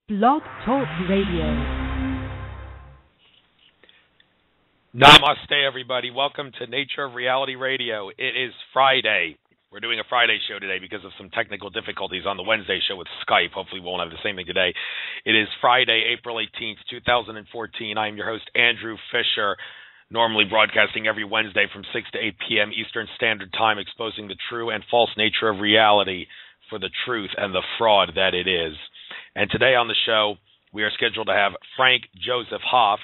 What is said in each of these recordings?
Blog Talk Radio. Namaste, everybody. Welcome to Nature of Reality Radio. It is Friday. We're doing a Friday show today because of some technical difficulties on the Wednesday show with Skype. Hopefully we won't have the same thing today. It is Friday, April 18th, 2014. I am your host, Andrew Fisher, normally broadcasting every Wednesday from 6 to 8 p.m. Eastern Standard Time, exposing the true and false nature of reality for the truth and the fraud that it is. And today on the show, we are scheduled to have Frank Joseph Hoff,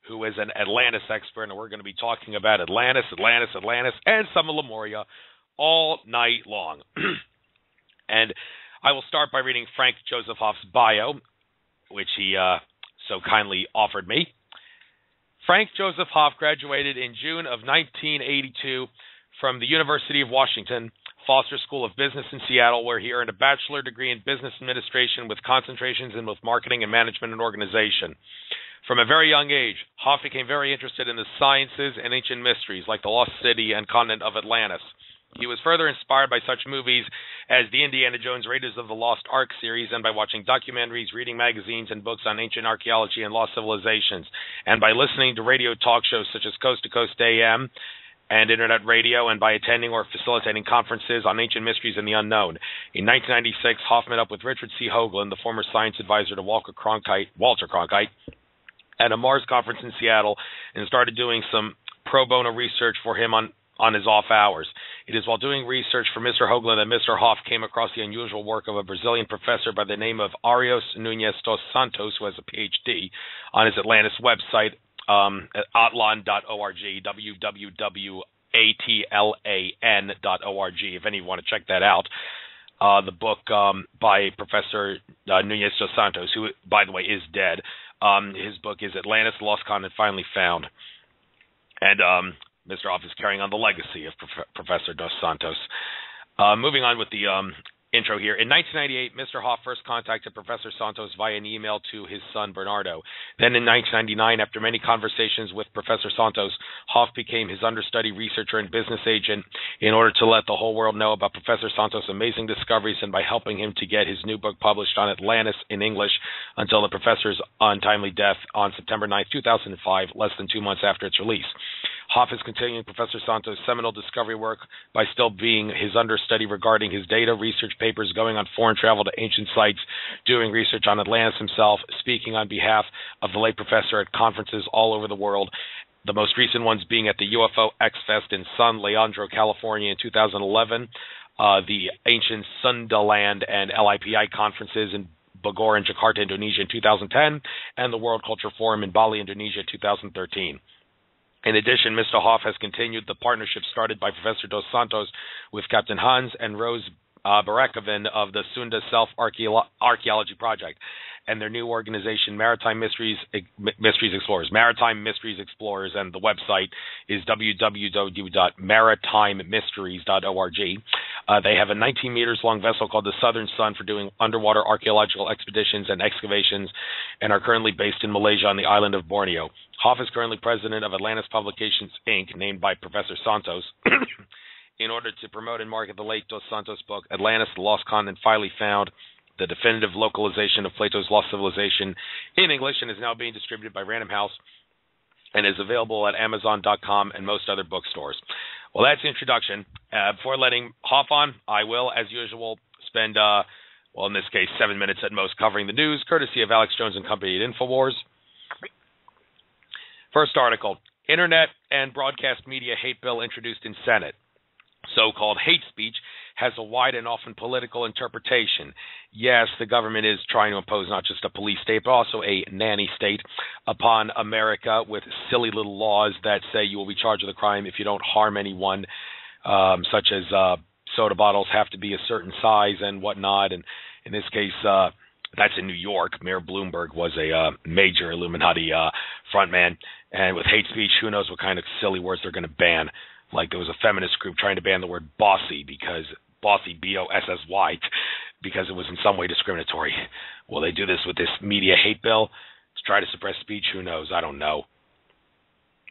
who is an Atlantis expert, and we're going to be talking about Atlantis, and some of Lemuria all night long. And I will start by reading Frank Joseph Hoff's bio, which he so kindly offered me. Frank Joseph Hoff graduated in June of 1982 from the University of Washington Foster School of Business in Seattle, where he earned a bachelor degree in business administration with concentrations in both marketing and management and organization. From a very young age, Hoff became very interested in the sciences and ancient mysteries like the lost city and continent of Atlantis. He was further inspired by such movies as the Indiana Jones Raiders of the Lost Ark series, and by watching documentaries, reading magazines and books on ancient archaeology and lost civilizations, and by listening to radio talk shows such as Coast to Coast AM and Internet Radio, and by attending or facilitating conferences on ancient mysteries and the unknown. In 1996, Hoff met up with Richard C. Hoagland, the former science advisor to Walter Cronkite, at a Mars conference in Seattle, and started doing some pro bono research for him on his off hours. It is while doing research for Mr. Hoagland that Mr. Hoff came across the unusual work of a Brazilian professor by the name of Arios Nunes dos Santos, who has a PhD, on his Atlantis website, atlan.org, www.atlan.org, if any of you want to check that out. The book by Professor Nunes dos Santos, who, by the way, is dead. His book is Atlantis, the Lost Continent Finally Found. And Mr. Hoff is carrying on the legacy of Professor dos Santos. Moving on with the intro here. In 1998, Mr. Hoff first contacted Professor Santos via an email to his son, Bernardo. Then in 1999, after many conversations with Professor Santos, Hoff became his understudy researcher and business agent in order to let the whole world know about Professor Santos' amazing discoveries, and by helping him to get his new book published on Atlantis in English until the professor's untimely death on September 9, 2005, less than 2 months after its release. Hoff is continuing Professor Santos' seminal discovery work by still being his understudy regarding his data, research papers, going on foreign travel to ancient sites, doing research on Atlantis himself, speaking on behalf of the late professor at conferences all over the world, the most recent ones being at the UFO X-Fest in San Leandro, California in 2011, the Ancient Sundaland and LIPI conferences in Bogor and Jakarta, Indonesia in 2010, and the World Culture Forum in Bali, Indonesia in 2013. In addition, Mr. Hoff has continued the partnership started by Professor dos Santos with Captain Hans and Rose Barakoven of the Sunda Self-Archaeology Project and their new organization, Maritime Mysteries Explorers. Maritime Mysteries Explorers, and the website is www.maritimemysteries.org. They have a 19 meters long vessel called the Southern Sun for doing underwater archaeological expeditions and excavations, and are currently based in Malaysia on the island of Borneo. Hoff is currently president of Atlantis Publications, Inc., named by Professor Santos, in order to promote and market the late Dos Santos book, Atlantis, the Lost Continent Finally Found, the definitive localization of Plato's Lost Civilization, in English, and is now being distributed by Random House and is available at Amazon.com and most other bookstores. Well, that's the introduction. Before letting Hoff on, I will, as usual, spend, in this case, 7 minutes at most covering the news, courtesy of Alex Jones and Company at InfoWars. First article, Internet and Broadcast Media Hate Bill introduced in Senate. So-called hate speech has a wide and often political interpretation. Yes, the government is trying to impose not just a police state, but also a nanny state upon America with silly little laws that say you will be charged with a crime if you don't harm anyone, such as soda bottles have to be a certain size and whatnot. And in this case, that's in New York. Mayor Bloomberg was a major Illuminati frontman. And with hate speech, who knows what kind of silly words they're going to ban. Like there was a feminist group trying to ban the word bossy, because bossy, B-O-S-S-Y, because it was in some way discriminatory. Will they do this with this media hate bill to try to suppress speech? Who knows? I don't know.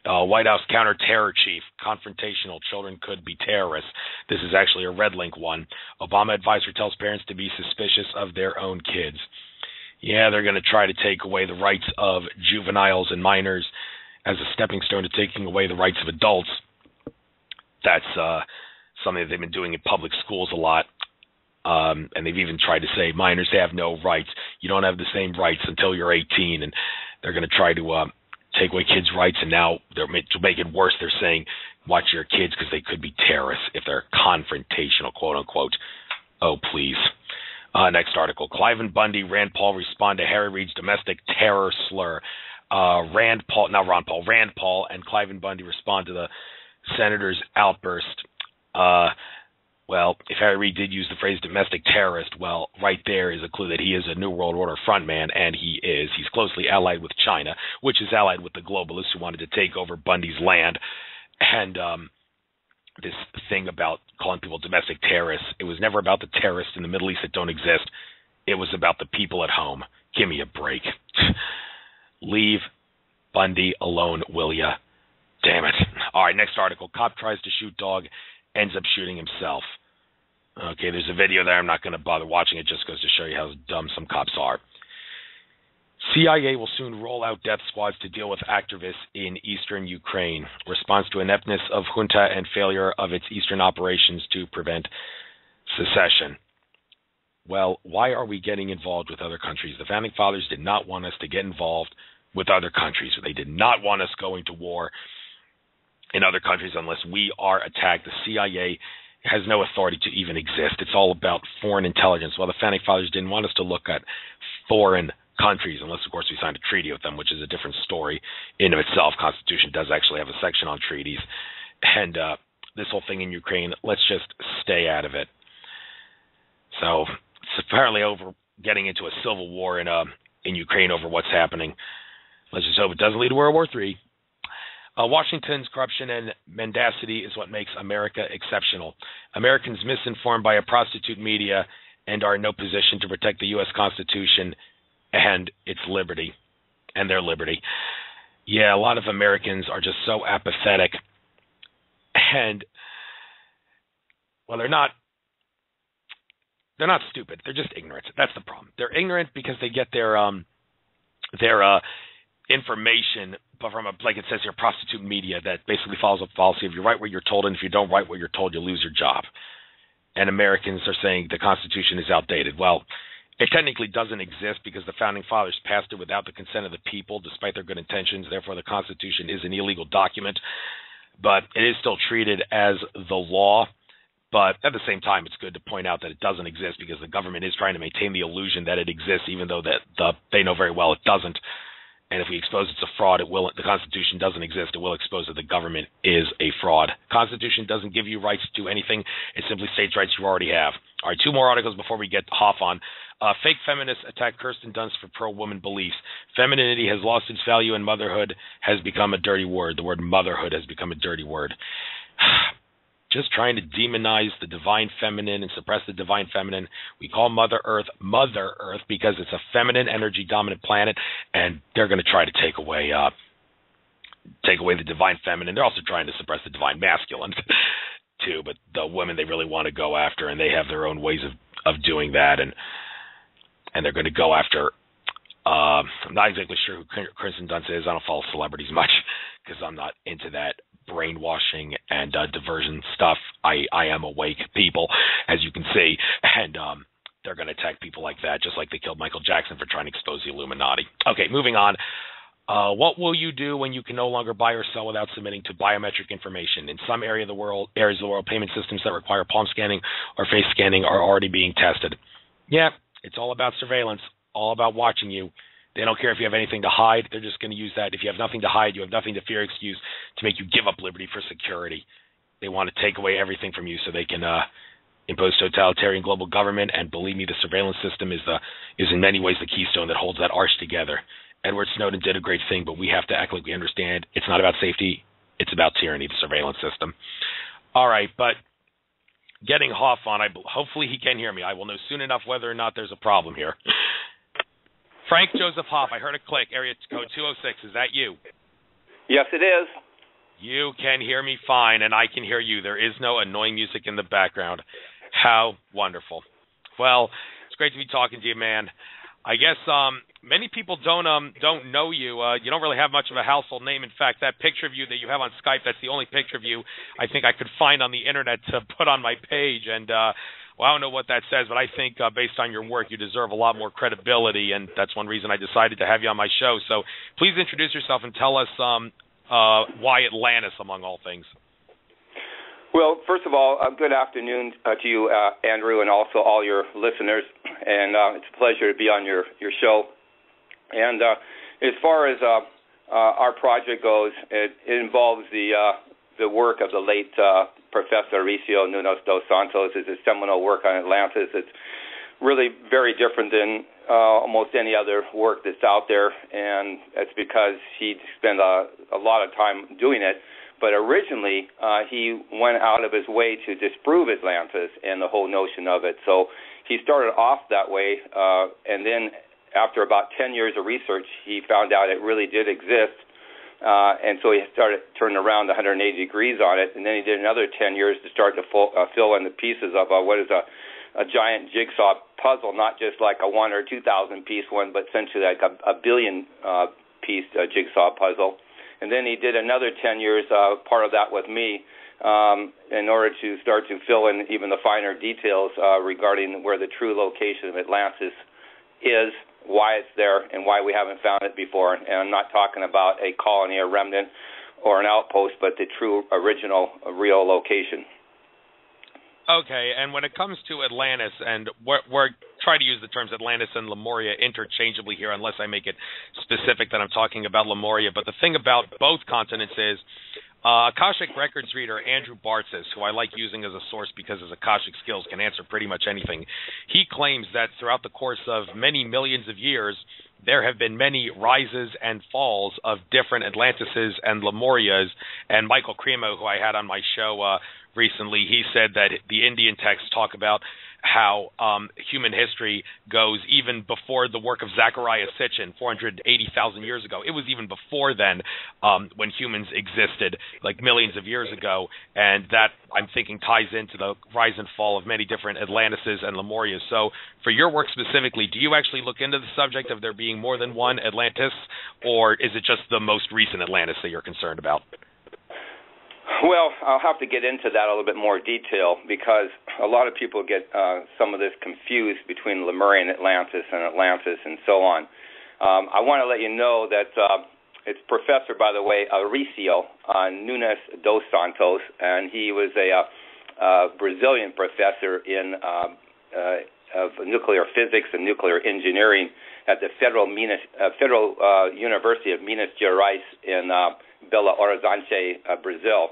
White House counter-terror chief, confrontational, children could be terrorists. This is actually a red link one. Obama advisor tells parents to be suspicious of their own kids. Yeah, they're going to try to take away the rights of juveniles and minors as a stepping stone to taking away the rights of adults. That's something that they've been doing in public schools a lot. And they've even tried to say minors have no rights. You don't have the same rights until you're 18. And they're going to try to take away kids' rights. And now to make it worse, they're saying, watch your kids because they could be terrorists if they're confrontational, quote unquote. Oh, please. Next article. Cliven Bundy, Rand Paul respond to Harry Reid's domestic terror slur. Rand Paul and Cliven Bundy respond to the senator's outburst. Well, if Harry Reid did use the phrase domestic terrorist, well, right there is a clue that he is a New World Order frontman, and he is. He's closely allied with China, which is allied with the globalists who wanted to take over Bundy's land. And this thing about calling people domestic terrorists, it was never about the terrorists in the Middle East that don't exist. It was about the people at home. Give me a break. Leave Bundy alone, will ya? Damn it. All right, next article. Cop tries to shoot dog, ends up shooting himself. Okay, there's a video there. I'm not going to bother watching it. Just goes to show you how dumb some cops are. CIA will soon roll out death squads to deal with activists in eastern Ukraine. Response to ineptness of junta and failure of its eastern operations to prevent secession. Well, why are we getting involved with other countries? The Founding Fathers did not want us to get involved with other countries. They did not want us going to war in other countries unless we are attacked. The CIA has no authority to even exist. It's all about foreign intelligence. Well, the Founding Fathers didn't want us to look at foreign countries, unless, of course, we signed a treaty with them, which is a different story in of itself. Constitution does actually have a section on treaties. And this whole thing in Ukraine, let's just stay out of it. So it's apparently over getting into a civil war in Ukraine over what's happening. Let's just hope it doesn't lead to World War III. Washington's corruption and mendacity is what makes America exceptional. Americans misinformed by a prostitute media and are in no position to protect the U.S. Constitution and its liberty, and their liberty. Yeah, a lot of Americans are just so apathetic, and, well, they're not stupid. They're just ignorant. That's the problem. They're ignorant because they get their information from, like it says here, prostitute media that basically follows a policy of you write what you're told, and if you don't write what you're told, you lose your job. And Americans are saying the Constitution is outdated. Well, it technically doesn't exist because the Founding Fathers passed it without the consent of the people, despite their good intentions. Therefore, the Constitution is an illegal document, but it is still treated as the law. But at the same time, it's good to point out that it doesn't exist because the government is trying to maintain the illusion that it exists, even though they know very well it doesn't. And if we expose it's a fraud, the Constitution doesn't exist. It will expose that the government is a fraud. Constitution doesn't give you rights to anything. It simply states rights you already have. All right, two more articles before we get Hoff on. Fake feminists attack Kirsten Dunst for pro-woman beliefs. Femininity has lost its value and motherhood has become a dirty word. The word motherhood has become a dirty word. Just trying to demonize the divine feminine and suppress the divine feminine. We call Mother Earth because it's a feminine energy dominant planet, and they're going to try to take away the divine feminine. They're also trying to suppress the divine masculine too, but the women they really want to go after, and they have their own ways of doing that, and they're going to go after I'm not exactly sure who Kirsten Dunst is. I don't follow celebrities much because I'm not into that brainwashing and diversion stuff. I am awake people, as you can see, and they're going to attack people like that, just like they killed Michael Jackson for trying to expose the Illuminati. Okay, moving on. What will you do when you can no longer buy or sell without submitting to biometric information? In some areas of the world, payment systems that require palm scanning or face scanning are already being tested. Yeah, it's all about surveillance, all about watching you. They don't care if you have anything to hide. They're just going to use that. If you have nothing to hide, you have nothing to fear excuse to make you give up liberty for security. They want to take away everything from you so they can impose totalitarian global government. And believe me, the surveillance system is in many ways the keystone that holds that arch together. Edward Snowden did a great thing, but we have to act like we understand it's not about safety. It's about tyranny, the surveillance system. All right, but getting Hoff on, hopefully he can hear me. I will know soon enough whether or not there's a problem here. Frank Joseph Hoff, I heard a click, area code 206. Is that you? Yes, it is. You can hear me fine, and I can hear you. There is no annoying music in the background. How wonderful. Well, it's great to be talking to you, man. I guess many people don't know you. You don't really have much of a household name. In fact, that picture of you that you have on Skype, that's the only picture of you I think I could find on the internet to put on my page. And well, I don't know what that says, but I think based on your work, you deserve a lot more credibility, and that's one reason I decided to have you on my show. So please introduce yourself and tell us why Atlantis, among all things. Well, first of all, good afternoon to you, Andrew, and also all your listeners. And it's a pleasure to be on your show. And as far as our project goes, it involves the work of the late Professor Mauricio Nunes dos Santos. It's a seminal work on Atlantis. It's really very different than almost any other work that's out there, and it's because he spent a lot of time doing it. But originally, he went out of his way to disprove Atlantis and the whole notion of it. So he started off that way, and then after about 10 years of research, he found out it really did exist. And so he started turning around 180 degrees on it, and then he did another 10 years to start to fill in the pieces of what is a giant jigsaw puzzle, not just like a 1,000 or 2,000 piece one, but essentially like a billion piece jigsaw puzzle. And then he did another 10 years, part of that with me, in order to start to fill in even the finer details regarding where the true location of Atlantis is, why it's there, and why we haven't found it before. And I'm not talking about a colony, a remnant, or an outpost, but the true, original, real location. Okay, and when it comes to Atlantis, and we're trying to use the terms Atlantis and Lemuria interchangeably here, unless I make it specific that I'm talking about Lemuria. But the thing about both continents is Akashic Records reader Andrew Bartzis, who I like using as a source because his Akashic skills can answer pretty much anything, he claims that throughout the course of many millions of years, there have been many rises and falls of different Atlantises and Lemurias. And Michael Cremo, who I had on my show recently, he said that the Indian texts talk about how human history goes even before the work of Zecharia Sitchin 480,000 years ago. It was even before then when humans existed, like millions of years ago, and that, I'm thinking, ties into the rise and fall of many different Atlantises and Lemurias. So for your work specifically, do you actually look into the subject of there being more than one Atlantis, or is it just the most recent Atlantis that you're concerned about? Well, I'll have to get into that a little bit more detail because a lot of people get some of this confused between Lemurian Atlantis and so on. I want to let you know that it's Professor, by the way, Mauricio Nunes dos Santos, and he was a Brazilian professor of nuclear physics and nuclear engineering at the Federal University of Minas Gerais in Belo Horizonte, Brazil.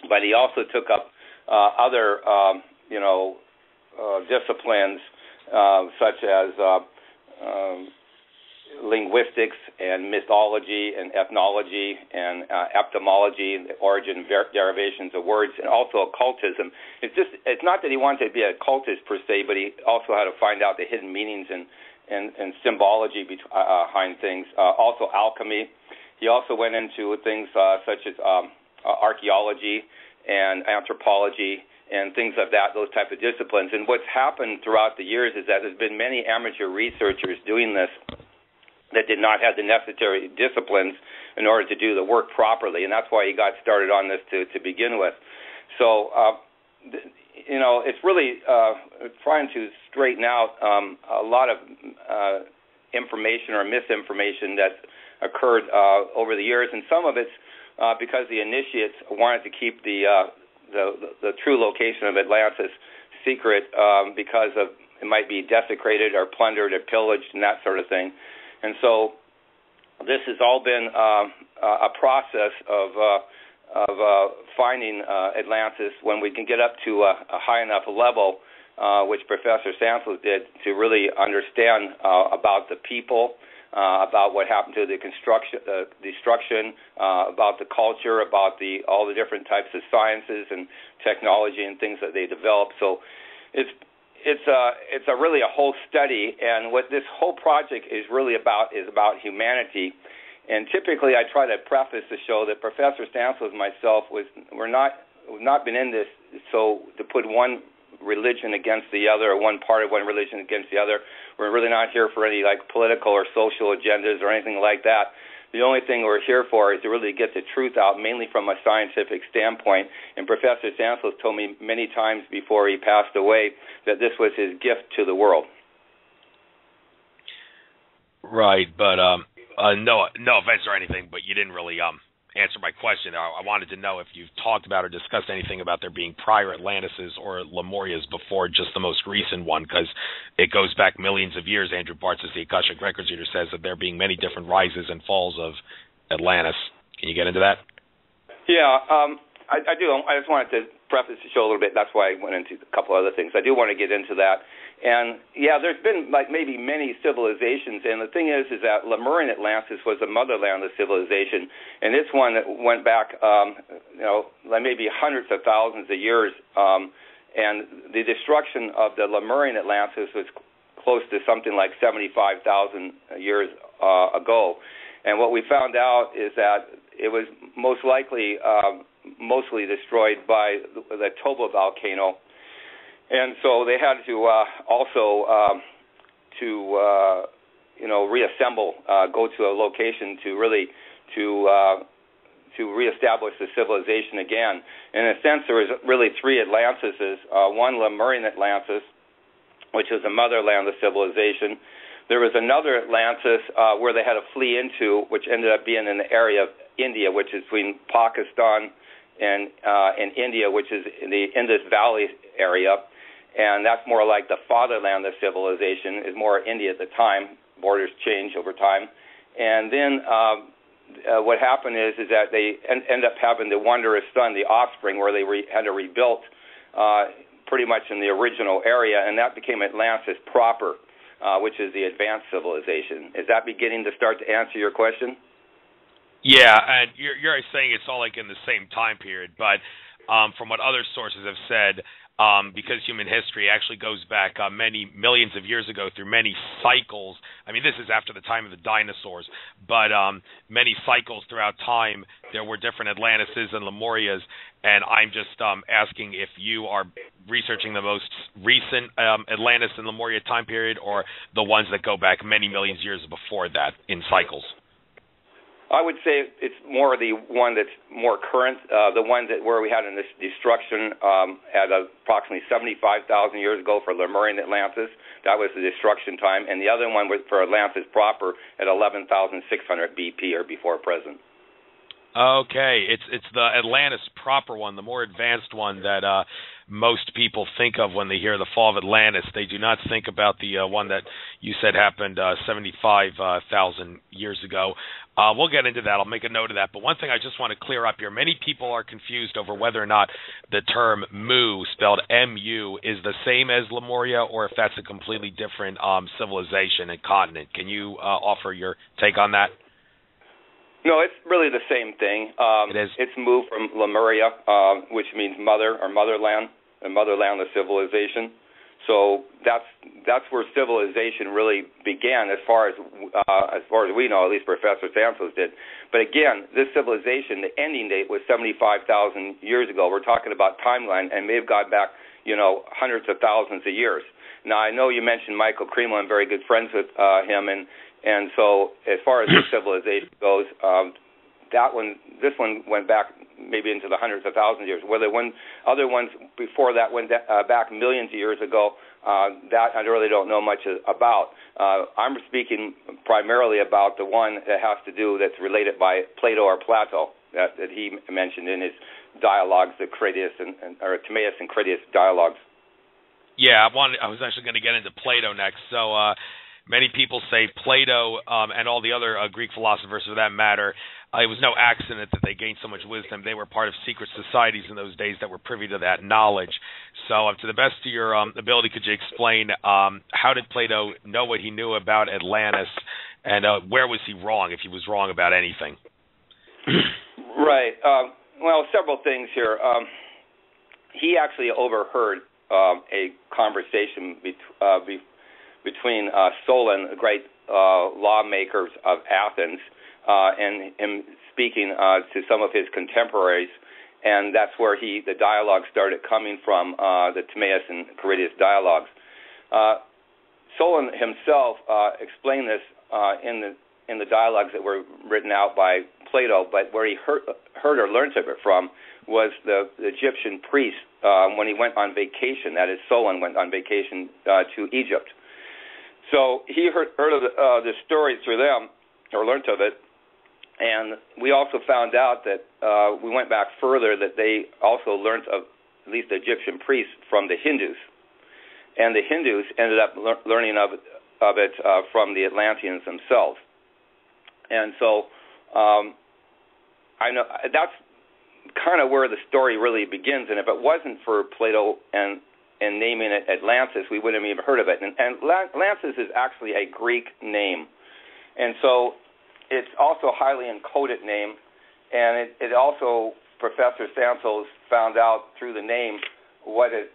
But he also took up other, disciplines such as linguistics and mythology and ethnology and etymology, the origin, derivations of words, and also occultism. It's not that he wanted to be a occultist per se, but he also had to find out the hidden meanings and symbology behind things. Also alchemy. He also went into things such as archaeology and anthropology and things of that, those type of disciplines. And what's happened throughout the years is that there's been many amateur researchers doing this that did not have the necessary disciplines in order to do the work properly, and that's why he got started on this to begin with. So, it's really trying to straighten out a lot of information or misinformation that's occurred over the years, and some of it's because the initiates wanted to keep the true location of Atlantis secret because of it might be desecrated or plundered or pillaged and that sort of thing. And so this has all been a process of finding Atlantis when we can get up to a high enough level, which Professor Santos did, to really understand about the people, about what happened to the destruction, about the culture, about all the different types of sciences and technology and things that they developed. So it's really a whole study, and what this whole project is really about is about humanity. And typically, I try to preface the show that Professor Santos and myself we've not been in this so to put one religion against the other, or one part of one religion against the other. We're really not here for any political or social agendas or anything like that. The only thing we're here for is to really get the truth out, mainly from a scientific standpoint. And Professor Sansos told me many times before he passed away that this was his gift to the world. Right, but no offense or anything, but you didn't really answer my question. I wanted to know if you've talked about or discussed anything about there being prior Atlantises or Lemurias before just the most recent one, because it goes back millions of years. Andrew Bartz, the Akashic Records reader, says that there being many different rises and falls of Atlantis. Can you get into that? Yeah, I do. I just wanted to preface the show a little bit. That's why I went into a couple other things. I do want to get into that. And, yeah, there's been maybe many civilizations, and the thing is that Lemurian Atlantis was the motherland of civilization, and it's one that went back, maybe hundreds of thousands of years, and the destruction of the Lemurian Atlantis was close to something like 75,000 years ago. And what we found out is that it was most likely mostly destroyed by the Toba volcano. And so they had to reassemble, go to a location to reestablish the civilization again. In a sense, there was really three Atlantises. One Lemurian Atlantis, which is the motherland of civilization. There was another Atlantis where they had to flee into, which ended up being in the area of India, which is between Pakistan and India, which is in the Indus Valley area. And that's more like the fatherland of civilization, is more India at the time. Borders change over time. And then what happened is that they end up having the wondrous son, the offspring, where they had to rebuild pretty much in the original area, and that became Atlantis proper, which is the advanced civilization. Is that beginning to start to answer your question? Yeah, and you're saying it's all in the same time period, but from what other sources have said, because human history actually goes back many millions of years ago through many cycles. I mean, this is after the time of the dinosaurs, but many cycles throughout time, there were different Atlantises and Lemurias, and I'm just asking if you are researching the most recent Atlantis and Lemuria time period, or the ones that go back many millions of years before that in cycles. I would say it's more the one that's more current, the one where we had a destruction at approximately 75,000 years ago for Lemurian Atlantis. That was the destruction time. And the other one was for Atlantis proper at 11,600 BP or before present. Okay, it's the Atlantis proper one, the more advanced one that most people think of when they hear the fall of Atlantis. They do not think about the one that you said happened 75,000 years ago. We'll get into that. I'll make a note of that. But one thing I just want to clear up here, many people are confused over whether or not the term Mu, spelled M-U, is the same as Lemuria, or if that's a completely different civilization and continent. Can you offer your take on that? No, it's really the same thing. It is. It's Mu from Lemuria, which means mother or motherland, the motherland of civilization. So that's where civilization really began, as far as we know. At least Professor Sansos did. But again, this civilization, the ending date was 75,000 years ago. We're talking about timeline, and may have gone back, hundreds of thousands of years. Now, I know you mentioned Michael Kremlin. I'm very good friends with him, and so as far as this civilization goes, this one went back maybe into the hundreds of thousands of years. Whether other ones before that went back millions of years ago, that I really don't know much about. I'm speaking primarily about the one that has to do, that's related by Plato or Plato, that he mentioned in his dialogues, the Critias or Timaeus and Critias dialogues. Yeah, I was actually going to get into Plato next. So many people say Plato and all the other Greek philosophers, for that matter, it was no accident that they gained so much wisdom. They were part of secret societies in those days that were privy to that knowledge. So to the best of your ability, could you explain how did Plato know what he knew about Atlantis, and where was he wrong, if he was wrong about anything? Right. Well, several things here. He actually overheard a conversation between Solon, the great lawmakers of Athens, and him speaking to some of his contemporaries. and that's where the dialogue started coming from, the Timaeus and Critias dialogues. Solon himself explained this in the dialogues that were written out by Plato, but where he heard or learned of it from was the Egyptian priest when he went on vacation. That is, Solon went on vacation to Egypt. So he heard of the story through them, or learned of it, and we also found out that we went back further that they also learned of at least the Egyptian priests from the Hindus, and the Hindus ended up learning of it from the Atlanteans themselves. And so I know that's kind of where the story really begins. And if it wasn't for Plato and naming it Atlantis, we wouldn't have even heard of it. And Atlantis is actually a Greek name, and so it's also a highly encoded name. And it also, Professor Santos found out through the name what it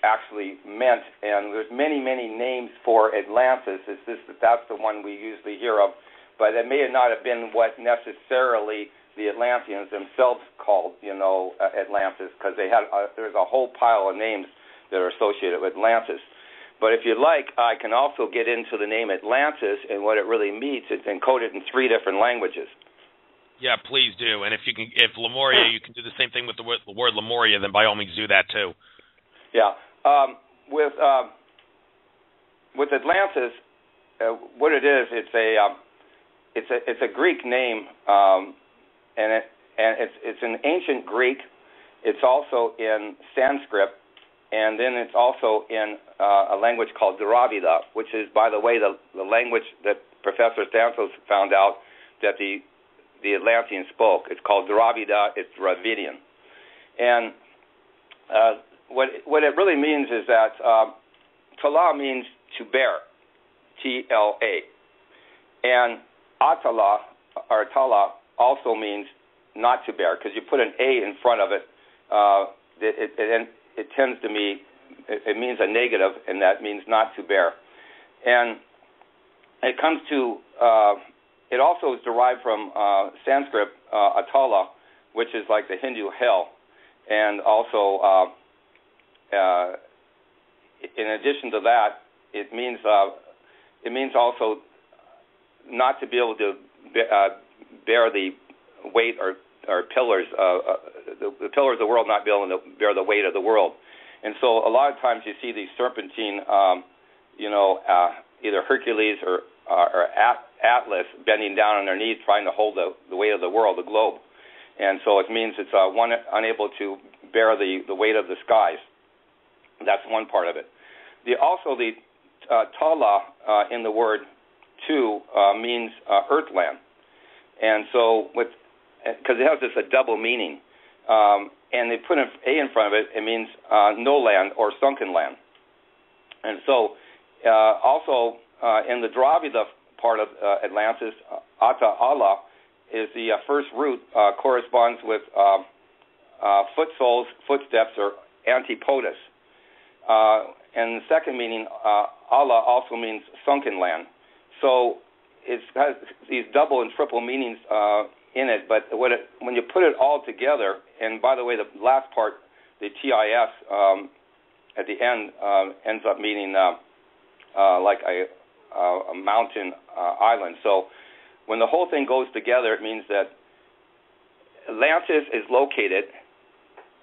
actually meant. And there's many, many names for Atlantis. It's just that's the one we usually hear of. But it may not have been what necessarily the Atlanteans themselves called, Atlantis, because there's a whole pile of names that are associated with Atlantis. But if you'd like, I can also get into the name Atlantis and what it really means. It's encoded in 3 different languages. Yeah, please do. And if Lemuria, you can do the same thing with the word Lemuria, then by all means do that too. Yeah. With Atlantis, what it is, it's a Greek name, and it's in ancient Greek. It's also in Sanskrit, and then it's also in a language called Dravida, which is, by the way, the language that Professor Santos found out that the Atlanteans spoke. It's called Dravida. It's Dravidian, and what it really means is that Tala means to bear, T-L-A, and Atala, or Tala, also means not to bear, because you put an A in front of it, it tends to mean, it means a negative, and that means not to bear. And it comes to, it also is derived from Sanskrit, Atala, which is like the Hindu hell, and also, in addition to that, it means also not to be able to bear the weight or pillars, the pillars of the world, not be able to bear the weight of the world. And so a lot of times you see these serpentine, either Hercules or Atlas bending down on their knees trying to hold the weight of the world, the globe. And so it means it's one unable to bear the weight of the skies. That's one part of it. Also the Tala in the word too means earthland, and so because it has this a double meaning, and they put an A in front of it, it means no land or sunken land. And so also in the Dravida part of Atlantis, Ata-ala is the first root, corresponds with footsteps, or antipodus. And the second meaning, Allah, also means sunken land. So it has these double and triple meanings in it, but when you put it all together, and by the way, the last part, the TIS, at the end ends up meaning like a mountain island. So when the whole thing goes together, it means that Atlantis is located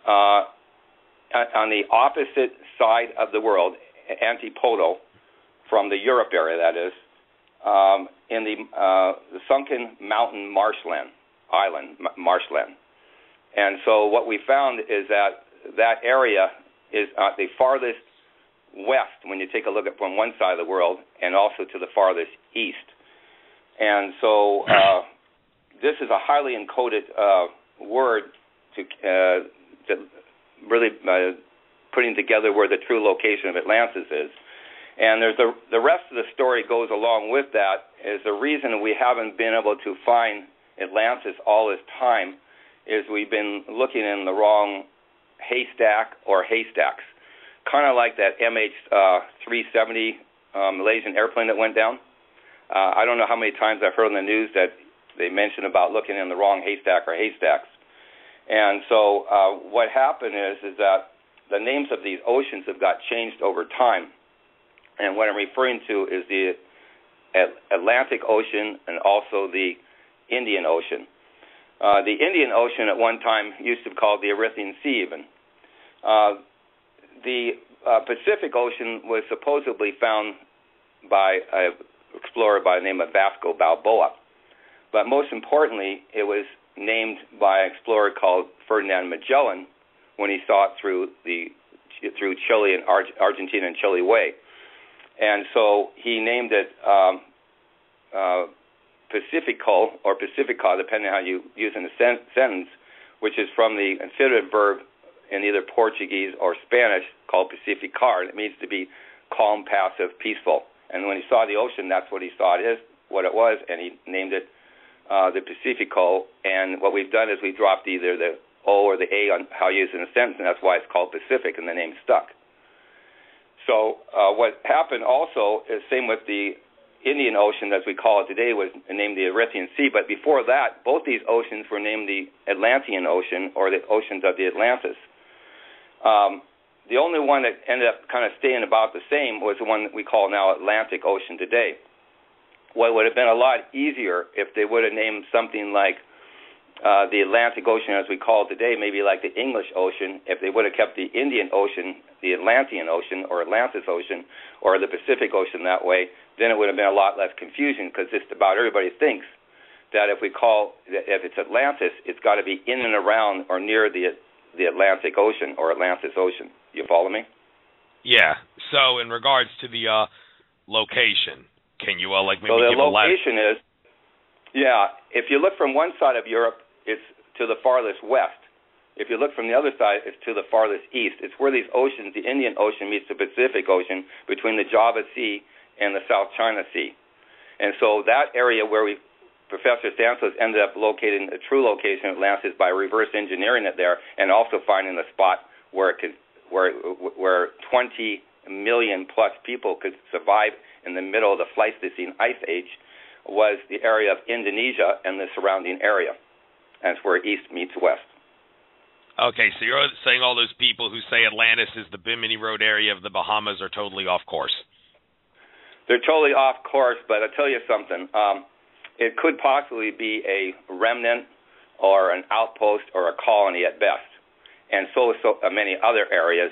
on the opposite side of the world, antipodal, from the Europe area, that is, in the sunken mountain marshland, And so what we found is that area is the farthest west when you take a look at from one side of the world, and also to the farthest east. And so this is a highly encoded word to really putting together where the true location of Atlantis is. And there's the rest of the story goes along with that, is the reason we haven't been able to find Atlantis all this time is we've been looking in the wrong haystack or haystacks. Kind of like that MH370 Malaysian airplane that went down. I don't know how many times I've heard on the news that they mention about looking in the wrong haystack or haystacks. And so what happened is that the names of these oceans have got changed over time. And what I'm referring to is the Atlantic Ocean and also the Indian Ocean. The Indian Ocean at one time used to be called the Erythraean Sea even. The Pacific Ocean was supposedly found by an explorer by the name of Vasco Balboa. But most importantly, it was named by an explorer called Ferdinand Magellan when he saw it through Chile and Argentina and Chile Way. And so he named it Pacifico or Pacifica, depending on how you use in a sentence, which is from the infinitive verb in either Portuguese or Spanish called pacificar, and it means to be calm, passive, peaceful. And when he saw the ocean, that's what he thought what it was, and he named it the Pacifico. And what we've done is we dropped either the O or the A on how you use it in a sentence, and that's why it's called Pacific, and the name stuck. So what happened also is same with the Indian Ocean, as we call it today, was named the Erythraean Sea. But before that, both these oceans were named the Atlantean Ocean, or the oceans of the Atlantis. The only one that ended up kind of staying about the same was the one that we call now Atlantic Ocean today. What would have been a lot easier if they would have named something like the Atlantic Ocean as we call it today, maybe like the English Ocean, if they would have kept the Indian Ocean, the Atlantean Ocean, or Atlantis Ocean, or the Pacific Ocean that way, then it would have been a lot less confusion, because just about everybody thinks that if it's Atlantis, it's got to be in and around or near the Atlantic Ocean or Atlantis Ocean. You follow me? Yeah. So in regards to the location, can you maybe so the give a location is, if you look from one side of Europe, it's to the farthest west. If you look from the other side, it's to the farthest east. It's where these oceans, the Indian Ocean meets the Pacific Ocean, between the Java Sea and the South China Sea. And so that area where Professor Santos ended up locating a true location of Atlantis by reverse engineering it there, and also finding the spot where 20 million plus people could survive in the middle of the Pleistocene Ice Age, was the area of Indonesia and the surrounding area. That's where east meets west. Okay, so you're saying all those people who say Atlantis is the Bimini Road area of the Bahamas are totally off course. They're totally off course, but I'll tell you something. It could possibly be a remnant or an outpost or a colony at best. And so many other areas,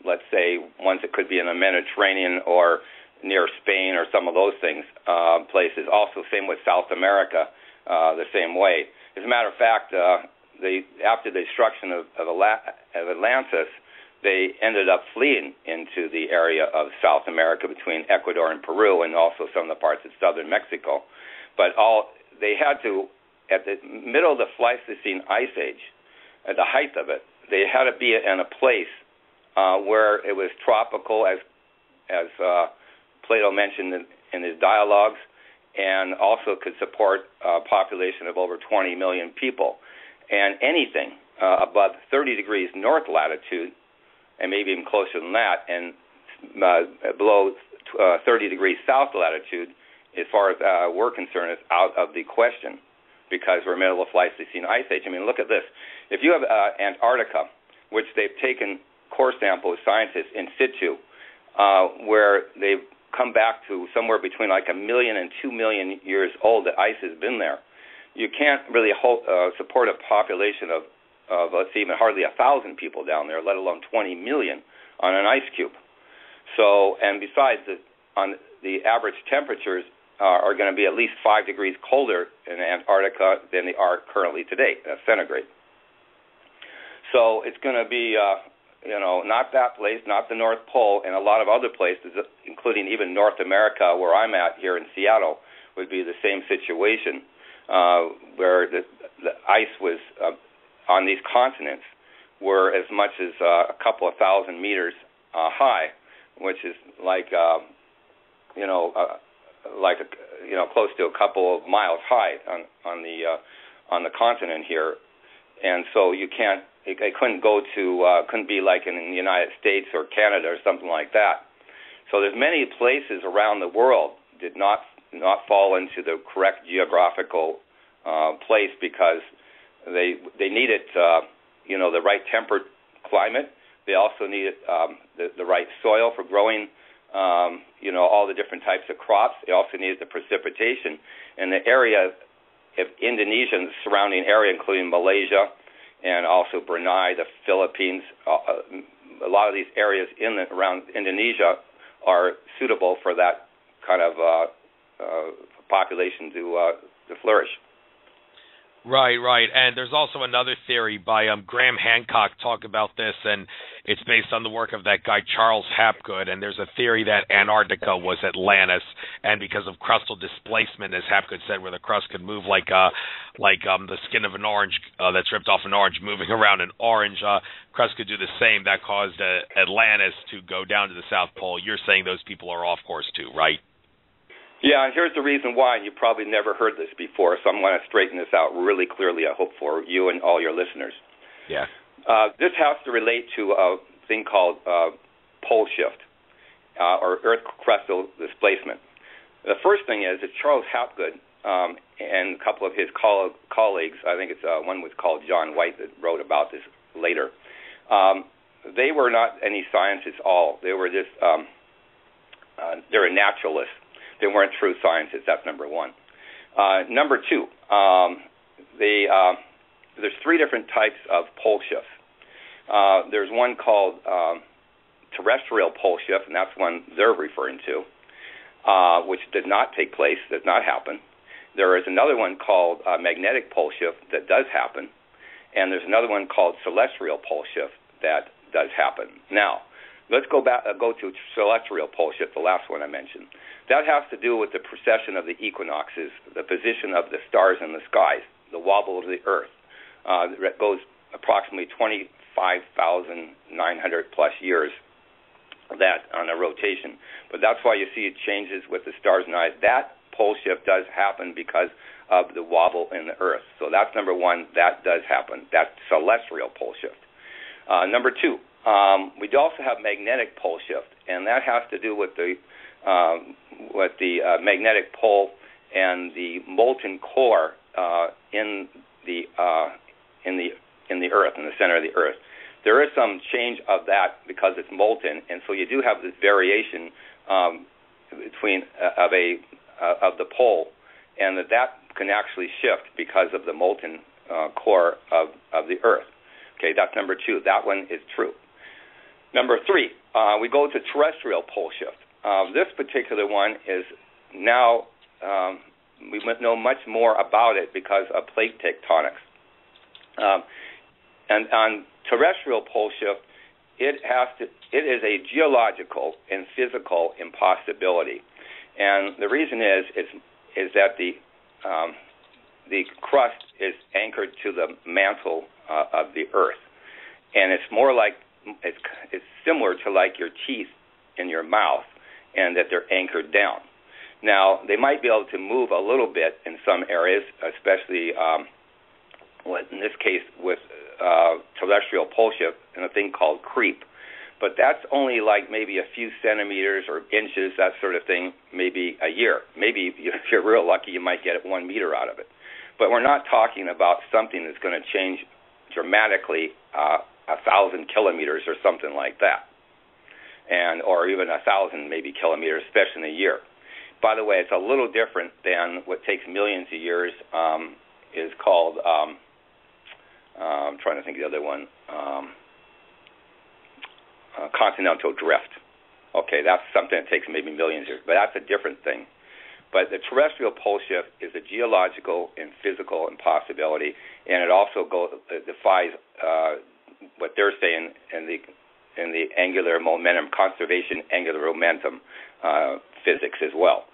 let's say ones that could be in the Mediterranean or near Spain or some of those things, places. Also, same with South America, the same way. As a matter of fact, after the destruction of Atlantis, they ended up fleeing into the area of South America between Ecuador and Peru, and also some of the parts of southern Mexico. But they had to, at the middle of the Pleistocene Ice Age, at the height of it, they had to be in a place where it was tropical, as Plato mentioned in his dialogues, and also could support a population of over 20 million people. And anything above 30 degrees north latitude, and maybe even closer than that, and below 30 degrees south latitude, as far as we're concerned, is out of the question, because we're middle of Pleistocene Ice Age. I mean, look at this. If you have Antarctica, which they've taken core samples, scientists in situ, where they've come back to somewhere between like 1 million and 2 million years old, the ice has been there. You can't really support a population of let's say, even hardly 1,000 people down there, let alone 20 million on an ice cube. So, and besides, the average temperatures are going to be at least 5 degrees colder in Antarctica than they are currently today, centigrade. So it's going to be, not that place, not the North Pole, and a lot of other places, including even North America, where I'm at here in Seattle, would be the same situation, where the ice was on these continents were as much as a couple of thousand meters high, which is like close to a couple of miles high on the continent here, and so you can't. It couldn't couldn't be like in the United States or Canada or something like that. So there's many places around the world did not fall into the correct geographical place because they needed the right temperate climate. They also needed the right soil for growing all the different types of crops. They also needed the precipitation. And the area of Indonesia and the surrounding area, including Malaysia and also Brunei, the Philippines, a lot of these areas around Indonesia are suitable for that kind of population to flourish. Right. And there's also another theory by Graham Hancock talk about this, and it's based on the work of that guy Charles Hapgood, and there's a theory that Antarctica was Atlantis, and because of crustal displacement, as Hapgood said, where the crust could move like the skin of an orange that's ripped off an orange moving around an orange, crust could do the same. That caused Atlantis to go down to the South Pole. You're saying those people are off course too, right? Yeah, and here's the reason why, and you probably never heard this before, so I'm going to straighten this out really clearly, I hope, for you and all your listeners. Yeah. This has to relate to a thing called pole shift, or Earth crustal displacement. The first thing is that Charles Hapgood and a couple of his colleagues, I think one was called John White that wrote about this later, they were not any scientists at all. They were just, they're naturalists. They weren't true scientists. That's number one. Number two, there's three different types of pole shifts. There's one called terrestrial pole shift, and that's one they're referring to, which did not take place, does not happen. There is another one called magnetic pole shift that does happen, and there's another one called celestial pole shift that does happen. Now, let's go to celestial pole shift, the last one I mentioned. That has to do with the precession of the equinoxes, the position of the stars in the skies, the wobble of the Earth. That goes approximately 25,900 plus years that on a rotation. But that's why you see it changes with the stars and eyes. That pole shift does happen because of the wobble in the Earth. So that's number one. That does happen. That's celestial pole shift. Number two, we also have magnetic pole shift, and that has to do with the magnetic pole and the molten core in the Earth, in the center of the Earth. There is some change of that because it's molten, and so you do have this variation between of the pole, and that can actually shift because of the molten core of the Earth. Okay, that's number two. That one is true. Number three, we go to terrestrial pole shift. This particular one is now, we know much more about it because of plate tectonics. And on terrestrial pole shift, it is a geological and physical impossibility. And the reason is that the crust is anchored to the mantle of the Earth. And it's more like, it's similar to like your teeth in your mouth, and that they're anchored down. Now, they might be able to move a little bit in some areas, especially in this case with terrestrial pole shift and a thing called creep. But that's only like maybe a few centimeters or inches, that sort of thing, maybe a year. Maybe if you're real lucky, you might get 1 meter out of it. But we're not talking about something that's going to change dramatically 1,000 kilometers or something like that. Or even 1,000 maybe kilometers, especially in a year. By the way, it's a little different than what takes millions of years. Is called I'm trying to think of the other one, continental drift. Okay, that's something that takes maybe millions of years, but that's a different thing. But the terrestrial pole shift is a geological and physical impossibility, and it also defies what they're saying in the angular momentum, conservation angular momentum physics as well.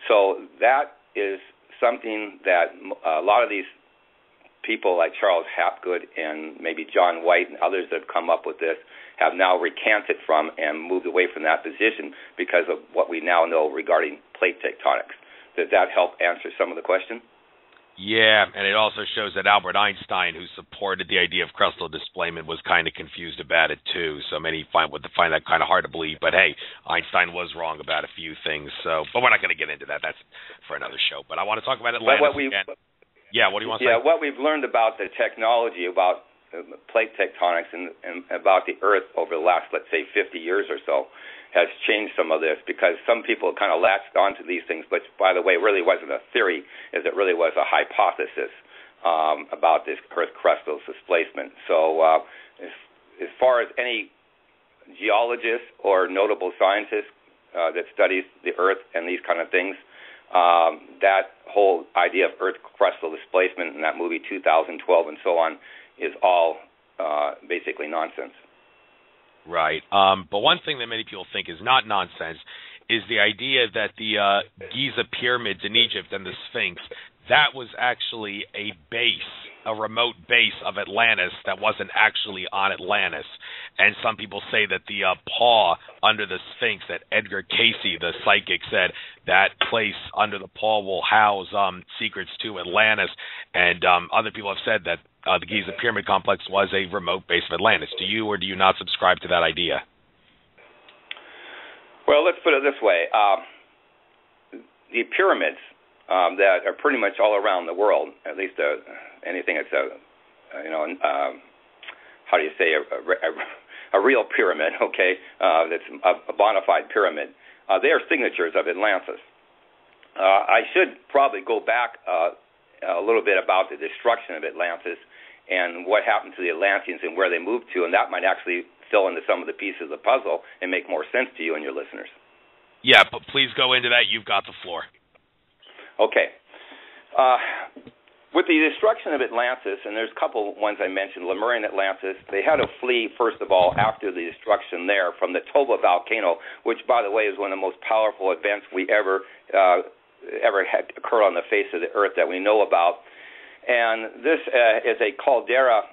So that is something that a lot of these people like Charles Hapgood and maybe John White and others that have come up with this have now recanted from and moved away from that position because of what we now know regarding plate tectonics. Does that help answer some of the question? Yeah, and it also shows that Albert Einstein, who supported the idea of crustal displacement, was kind of confused about it too. So many would find that kind of hard to believe. But hey, Einstein was wrong about a few things. So, but we're not going to get into that. That's for another show. But I want to talk about Atlantis again. Yeah, what do you want to say? Yeah, what we've learned about the technology, about plate tectonics and about the Earth over the last, let's say, 50 years or so, has changed some of this, because some people kind of latched onto these things, but by the way, really wasn't a theory, as it really was a hypothesis about this Earth crustal displacement. So as far as any geologist or notable scientist that studies the Earth and these kind of things, that whole idea of Earth crustal displacement in that movie 2012 and so on is all basically nonsense. Right. But one thing that many people think is not nonsense is the idea that the Giza pyramids in Egypt and the Sphinx, that was actually a base, a remote base of Atlantis that wasn't actually on Atlantis. And some people say that the paw under the Sphinx, that Edgar Cayce, the psychic, said that place under the paw will house secrets to Atlantis. And other people have said that the Giza Pyramid Complex was a remote base of Atlantis. Do you or do you not subscribe to that idea? Well, let's put it this way. The pyramids that are pretty much all around the world, at least anything that's how do you say, a real pyramid, okay, that's a bona fide pyramid, they are signatures of Atlantis. I should probably go back a little bit about the destruction of Atlantis and what happened to the Atlanteans and where they moved to, and that might actually fill into some of the pieces of the puzzle and make more sense to you and your listeners. Yeah, but please go into that. You've got the floor. Okay. With the destruction of Atlantis, and there's a couple ones I mentioned, Lemuria and Atlantis, they had to flee, first of all, after the destruction there from the Toba volcano, which, by the way, is one of the most powerful events we ever had occur on the face of the Earth that we know about. And this is a caldera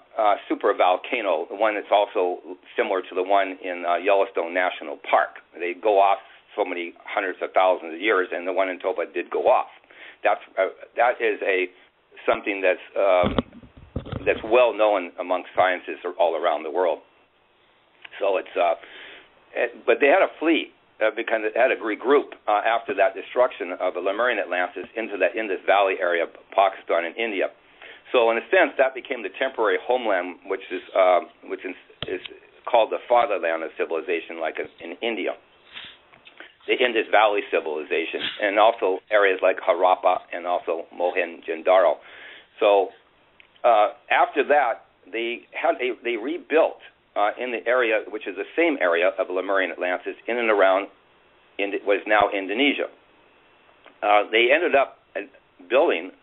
supervolcano, the one that's also similar to the one in Yellowstone National Park. They go off so many hundreds of thousands of years, and the one in Toba did go off. That is something that's well known among scientists all around the world. So but they had to flee because it had to regroup after that destruction of the Lemurian Atlantis into the Indus Valley area of Pakistan and India. So in a sense, that became the temporary homeland, which is called the fatherland of civilization, like in India, the Indus Valley civilization, and also areas like Harappa and also Mohenjo-daro. So after that, they rebuilt in the area, which is the same area of Lemurian Atlantis, in and around what is now Indonesia. They ended up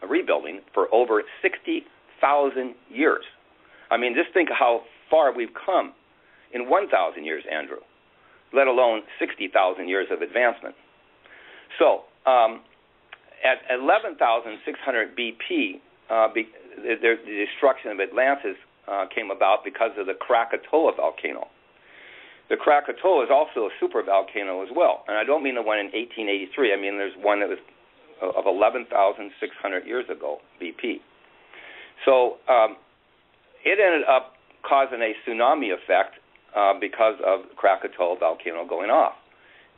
rebuilding for over 60,000 years. I mean, just think how far we've come in 1,000 years, Andrew, let alone 60,000 years of advancement. So at 11,600 BP, the destruction of Atlantis came about because of the Krakatoa volcano. The Krakatoa is also a supervolcano as well, and I don't mean the one in 1883. I mean there's one that was of 11,600 years ago, BP. So it ended up causing a tsunami effect because of Krakatoa volcano going off.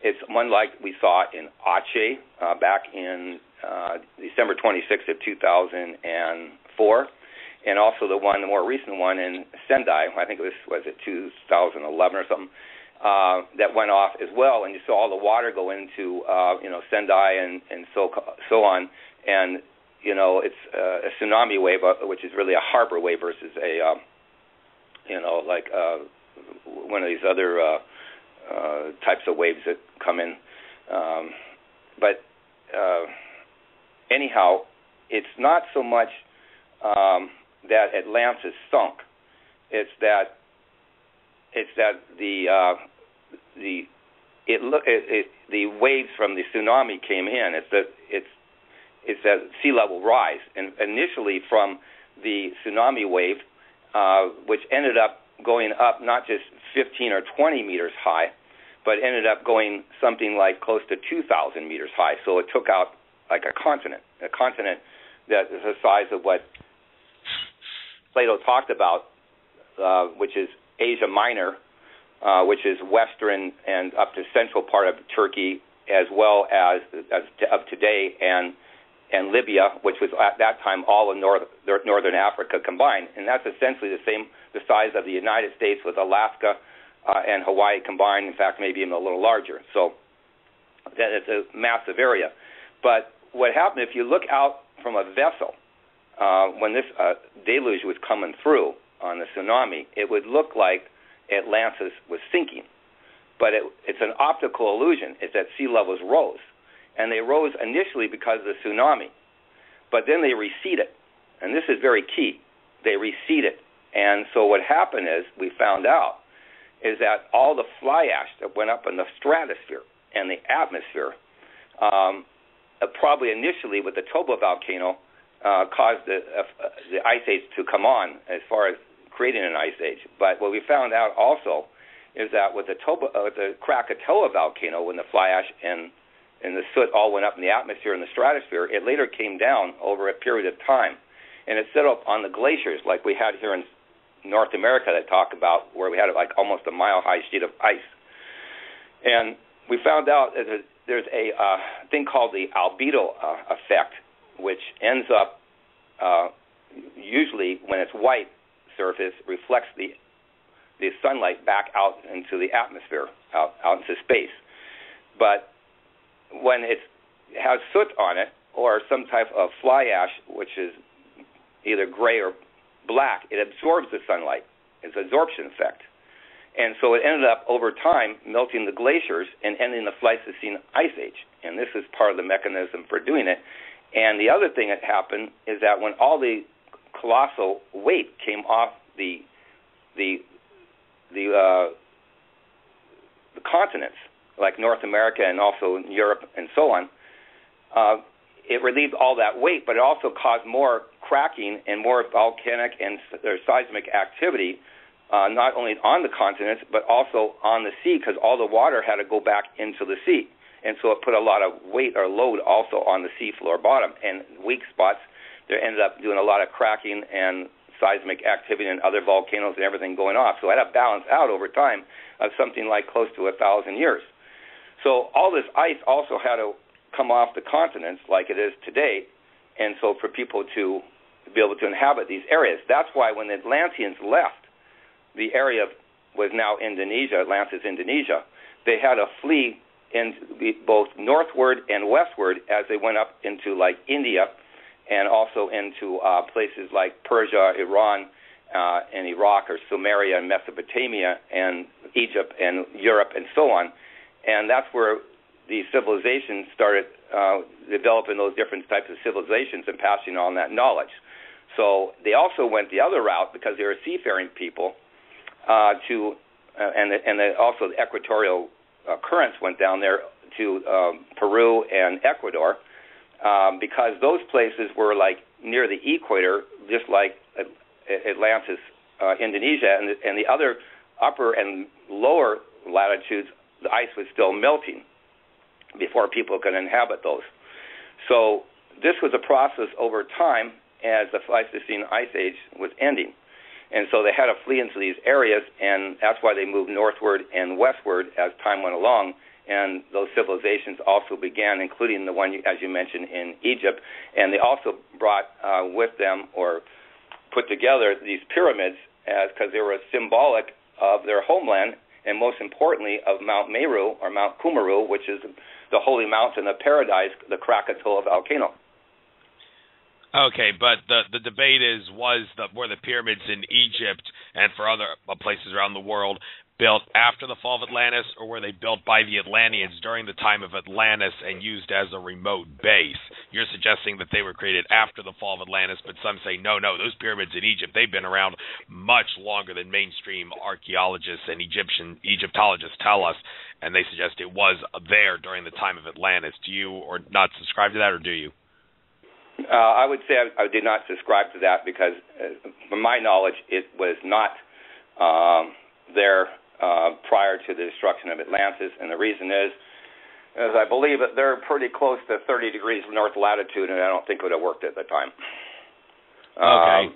It's one like we saw in Aceh back in December 26th of 2004, and also the more recent one in Sendai, I think it was it 2011 or something, that went off as well, and you saw all the water go into Sendai and so on, and it's a tsunami wave, which is really a harbor wave versus a one of these other types of waves that come in. But anyhow, it's not so much that Atlantis sunk. It's that the waves from the tsunami came in. It's that sea level rise, and initially from the tsunami wave, which ended up going up not just 15 or 20 meters high, but ended up going something like close to 2,000 meters high. So it took out like a continent that is the size of what Plato talked about, which is Asia Minor, which is western and up to central part of Turkey, as well as of today, and and Libya, which was at that time all of northern Africa combined, and that's essentially the size of the United States with Alaska and Hawaii combined. In fact, maybe even a little larger. So that is a massive area. But what happened, if you look out from a vessel when this deluge was coming through on the tsunami, it would look like Atlantis was sinking. But it's an optical illusion. It's that sea levels rose. And they rose initially because of the tsunami. But then they receded. And this is very key. They receded. And so what happened is, we found out, is that all the fly ash that went up in the stratosphere and the atmosphere, probably initially with the Toba volcano, caused the ice age to come on as far as creating an ice age. But what we found out also is that with the Krakatoa volcano, when the fly ash and the soot all went up in the atmosphere and the stratosphere, it later came down over a period of time. And it set up on the glaciers like we had here in North America that talk about, where we had like almost a mile-high sheet of ice. And we found out that there's a thing called the albedo effect, which ends up usually when it's white surface reflects the sunlight back out into the atmosphere, out into space. But when it has soot on it or some type of fly ash, which is either gray or black, it absorbs the sunlight. It's an absorption effect. And so it ended up, over time, melting the glaciers and ending the Pleistocene ice age. And this is part of the mechanism for doing it. And the other thing that happened is that when all the colossal weight came off the continents, like North America and also Europe and so on, it relieved all that weight, but it also caused more cracking and more volcanic and seismic activity, not only on the continents, but also on the sea, because all the water had to go back into the sea. And so it put a lot of weight or load also on the sea floor bottom. And weak spots, there ended up doing a lot of cracking and seismic activity and other volcanoes and everything going off. So it had to balance out over time of something like close to 1,000 years. So all this ice also had to come off the continents like it is today, and so for people to be able to inhabit these areas. That's why when the Atlanteans left, the area was now Indonesia, Atlantis, Indonesia, they had to flee in both northward and westward as they went up into like India and also into places like Persia, Iran, and Iraq, or Sumeria and Mesopotamia, and Egypt and Europe and so on. And that's where the civilizations started developing those different types of civilizations and passing on that knowledge. So they also went the other route because they were seafaring people also the equatorial currents went down there to Peru and Ecuador because those places were like near the equator, just like Atlantis, Indonesia, and the other upper and lower latitudes, the ice was still melting before people could inhabit those. So this was a process over time as the Pleistocene ice age was ending. And so they had to flee into these areas, and that's why they moved northward and westward as time went along, and those civilizations also began, including the one, as you mentioned, in Egypt. And they also brought with them, or put together, these pyramids because they were symbolic of their homeland, and most importantly of Mount Meru, or Mount Kumaru, which is the holy mountain of paradise, the Krakatoa volcano. Okay, but the debate is, were the pyramids in Egypt and for other places around the world built after the fall of Atlantis, or were they built by the Atlanteans during the time of Atlantis and used as a remote base? You're suggesting that they were created after the fall of Atlantis, but some say, no, those pyramids in Egypt, they've been around much longer than mainstream archaeologists and Egyptologists tell us, and they suggest it was there during the time of Atlantis. Do you or not subscribe to that, or do you? I would say I did not subscribe to that because, from my knowledge, it was not there prior to the destruction of Atlantis, and the reason is I believe that they're pretty close to 30 degrees north latitude, and I don't think it would have worked at the time. Okay.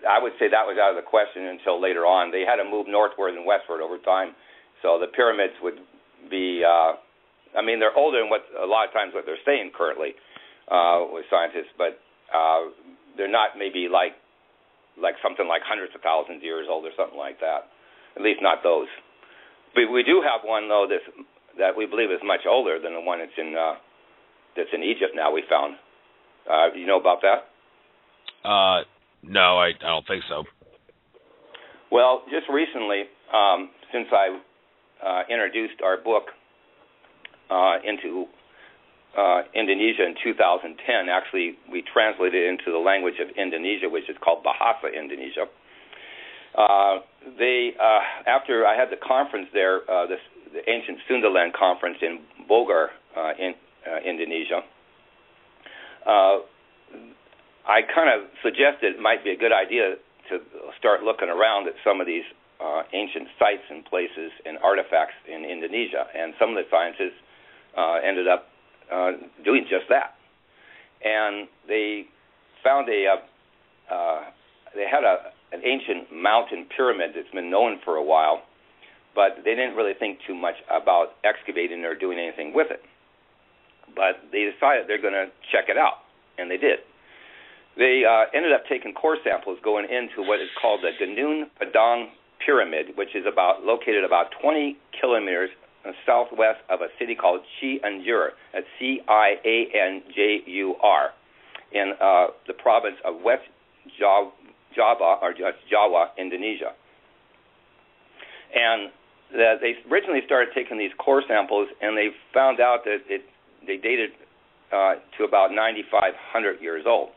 I would say that was out of the question until later on. They had to move northward and westward over time, so the pyramids would be I mean, they're older than a lot of times what they're saying currently with scientists, but they're not maybe like something like hundreds of thousands of years old or something like that. At least not those. But we do have one though that we believe is much older than the one that's in Egypt now. We found. You know about that? No, I don't think so. Well, just recently, since I introduced our book into Indonesia in 2010, actually we translated it into the language of Indonesia, which is called Bahasa Indonesia. After I had the conference there, the ancient Sundaland conference in Bogor, in Indonesia, I kind of suggested it might be a good idea to start looking around at some of these ancient sites and places and artifacts in Indonesia. And some of the scientists ended up doing just that. And they found they had an ancient mountain pyramid that's been known for a while, but they didn't really think too much about excavating or doing anything with it. But they decided they're going to check it out, and they did. They ended up taking core samples going into what is called the Gunung Padang Pyramid, which is located about 20 kilometers southwest of a city called Cianjur, that's Cianjur, in the province of West Java, Indonesia. And they originally started taking these core samples, and they found out that they dated to about 9,500 years old.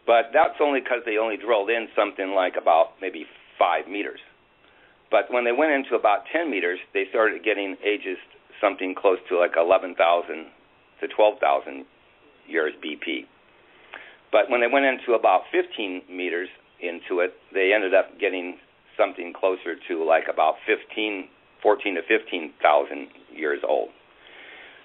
But that's only because they only drilled in something like about maybe 5 meters. But when they went into about 10 meters, they started getting ages something close to like 11,000 to 12,000 years BP. But when they went into about 15 meters into it, they ended up getting something closer to like about 14 to 15,000 years old.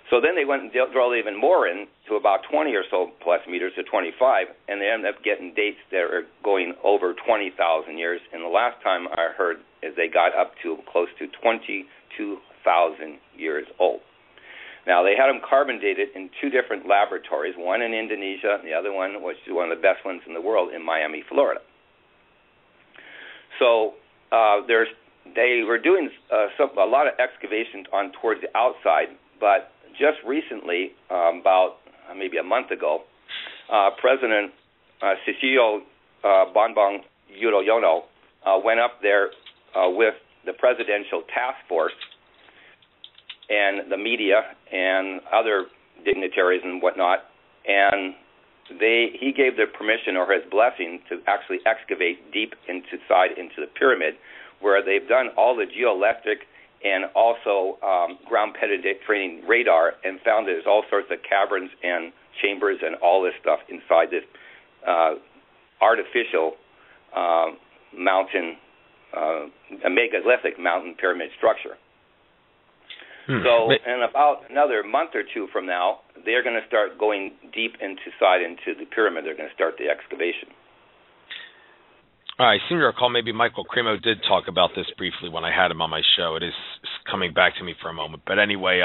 So then they went and drilled even more in to about 20 or so plus meters to 25, and they ended up getting dates that are going over 20,000 years. And the last time I heard is they got up to close to 22,000 years old. Now, they had them carbon dated in 2 different laboratories, one in Indonesia and the other one, which is one of the best ones in the world, in Miami, Florida. So they were doing a lot of excavations towards the outside, but just recently, about maybe a month ago, President Susilo Bambang Yudhoyono went up there with the presidential task force and the media and other dignitaries and whatnot, and he gave their permission or his blessing to actually excavate deep inside into the pyramid, where they've done all the geoelectric and also ground penetrating radar, and found there's all sorts of caverns and chambers and all this stuff inside this artificial mountain, a megalithic mountain pyramid structure. So in about another month or 2 from now, they're going to start going deep into the pyramid. They're going to start the excavation. I seem to recall maybe Michael Cremo did talk about this briefly when I had him on my show. It is coming back to me for a moment. But anyway,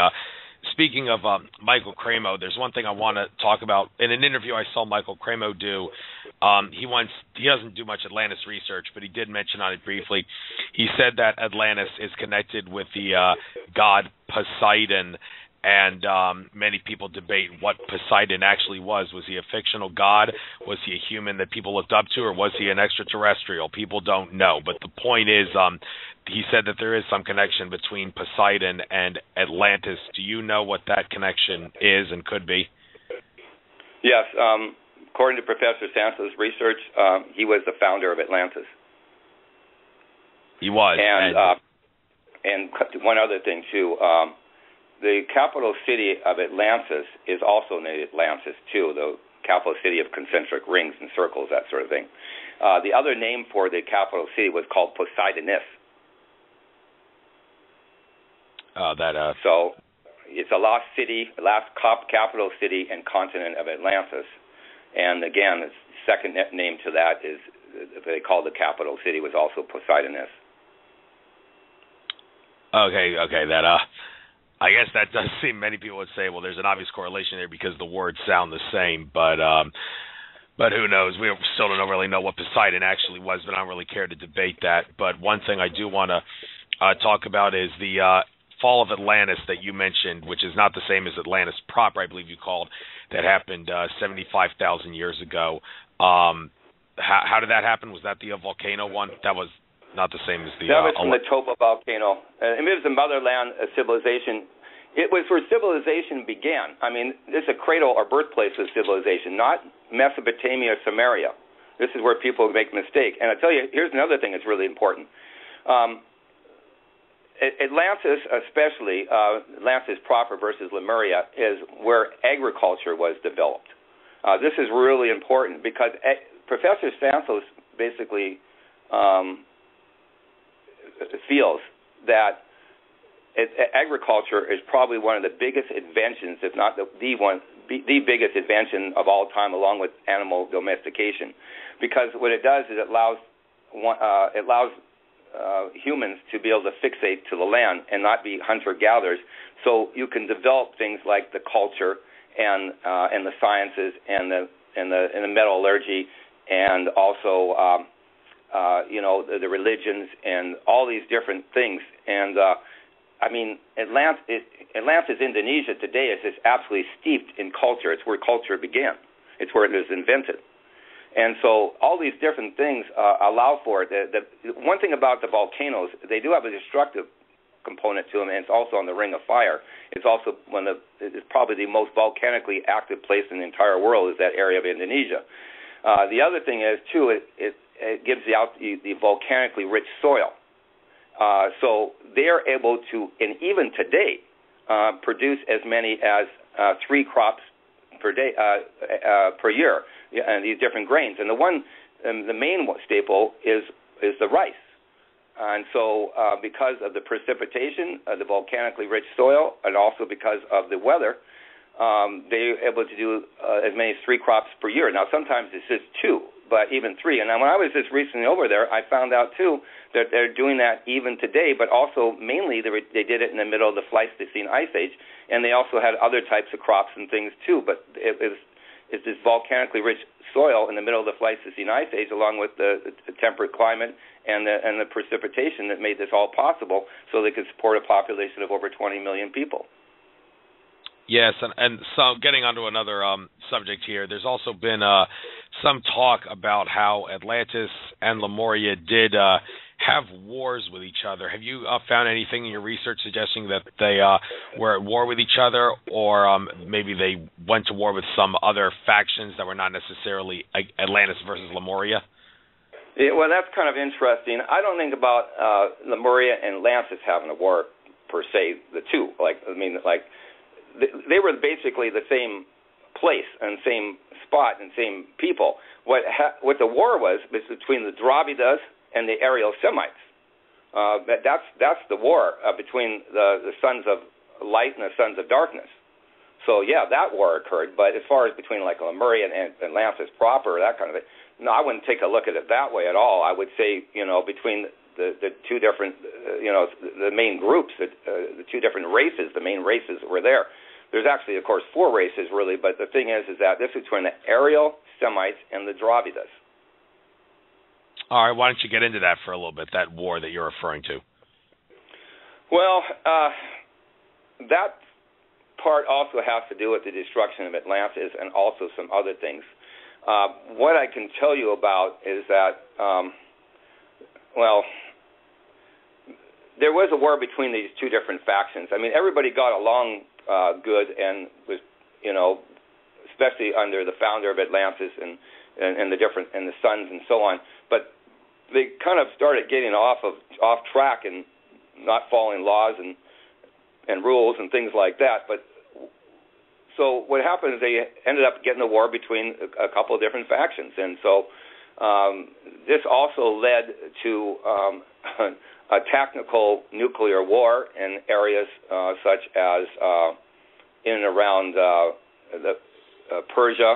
speaking of Michael Cremo, there's one thing I want to talk about. In an interview I saw Michael Cremo do, he doesn't do much Atlantis research, but he did mention on it briefly. He said that Atlantis is connected with the god Poseidon, and many people debate what Poseidon actually was. Was he a fictional god? Was he a human that people looked up to, or was he an extraterrestrial? People don't know. But the point is, he said that there is some connection between Poseidon and Atlantis. Do you know what that connection is and could be? Yes. According to Professor Sansa's research, he was the founder of Atlantis. He was. And one other thing, too. The capital city of Atlantis is also named Atlantis, too, the capital city of concentric rings and circles, that sort of thing. The other name for the capital city was called Poseidonis. So it's a lost capital city and continent of Atlantis. And again, the second name to that is, they call the capital city, was also Poseidonis. Okay, I guess that does seem, many people would say, well, there's an obvious correlation there because the words sound the same, but who knows? We still don't really know what Poseidon actually was, but I don't really care to debate that. But one thing I do want to talk about is the fall of Atlantis that you mentioned, which is not the same as Atlantis proper, I believe you called, that happened 75,000 years ago. How did that happen? Was that the volcano one? That was not the same as the... That was from the Toba volcano. It was the motherland civilization. It was where civilization began. I mean, this is a cradle or birthplace of civilization, not Mesopotamia or Samaria. This is where people make mistakes. And I tell you, here's another thing that's really important. Atlantis, especially, Atlantis proper versus Lemuria, is where agriculture was developed. This is really important because Professor Santos basically feels that agriculture is probably one of the biggest inventions, if not the biggest invention of all time, along with animal domestication. Because what it does is it allows humans to be able to fixate to the land and not be hunter-gatherers. So you can develop things like the culture and the sciences and the metallurgy and also the religions and all these different things. And I mean, Atlantis, Indonesia today is just absolutely steeped in culture. It's where culture began. It's where it was invented. And so all these different things allow for it. The one thing about the volcanoes, they do have a destructive component to them, and it's also on the Ring of Fire. It's also it's probably the most volcanically active place in the entire world is that area of Indonesia. The other thing is, too, it gives out the volcanically rich soil. So they are able to, and even today, produce as many as 3 crops per year, and these different grains. And the main staple is the rice. And so because of the precipitation, the volcanically rich soil, and also because of the weather, they're able to do as many as 3 crops per year. Now, sometimes it's just 2, but even 3. And when I was just recently over there, I found out, too, that they're doing that even today, but also mainly they did it in the middle of the Pleistocene Ice Age, and they also had other types of crops and things, too. But it's this volcanically rich soil in the middle of the Pleistocene Ice Age, along with the temperate climate and the precipitation that made this all possible, so they could support a population of over 20 million people. Yes, and so getting onto another subject here, there's also been some talk about how Atlantis and Lemuria did have wars with each other. Have you found anything in your research suggesting that they were at war with each other, or maybe they went to war with some other factions that were not necessarily Atlantis versus Lemuria? Yeah, well, that's kind of interesting. I don't think about Lemuria and Atlantis having a war, per se, the two. They were basically the same place and same spot and same people. What the war was between the Dravidas and the Aerial Semites. That's the war between the sons of light and the sons of darkness. So yeah, that war occurred. But as far as between like Lemuria and Atlantis proper, that kind of thing, no, I wouldn't take a look at it that way at all. I would say between the two different the main groups, the two different races, the main races that were there. There's actually, of course, 4 races, really, but the thing is that this is between the Aerial Semites and the Dravidas. All right, why don't you get into that for a little bit, that war that you're referring to? Well, that part also has to do with the destruction of Atlantis and also some other things. What I can tell you about is that, there was a war between these two different factions. I mean, everybody got along good and was, especially under the founder of Atlantis and the sons and so on. But they kind of started getting off track and not following laws and rules and things like that. But so what happened is they ended up getting a war between a couple of different factions, and so this also led to a technical nuclear war in areas such as in and around Persia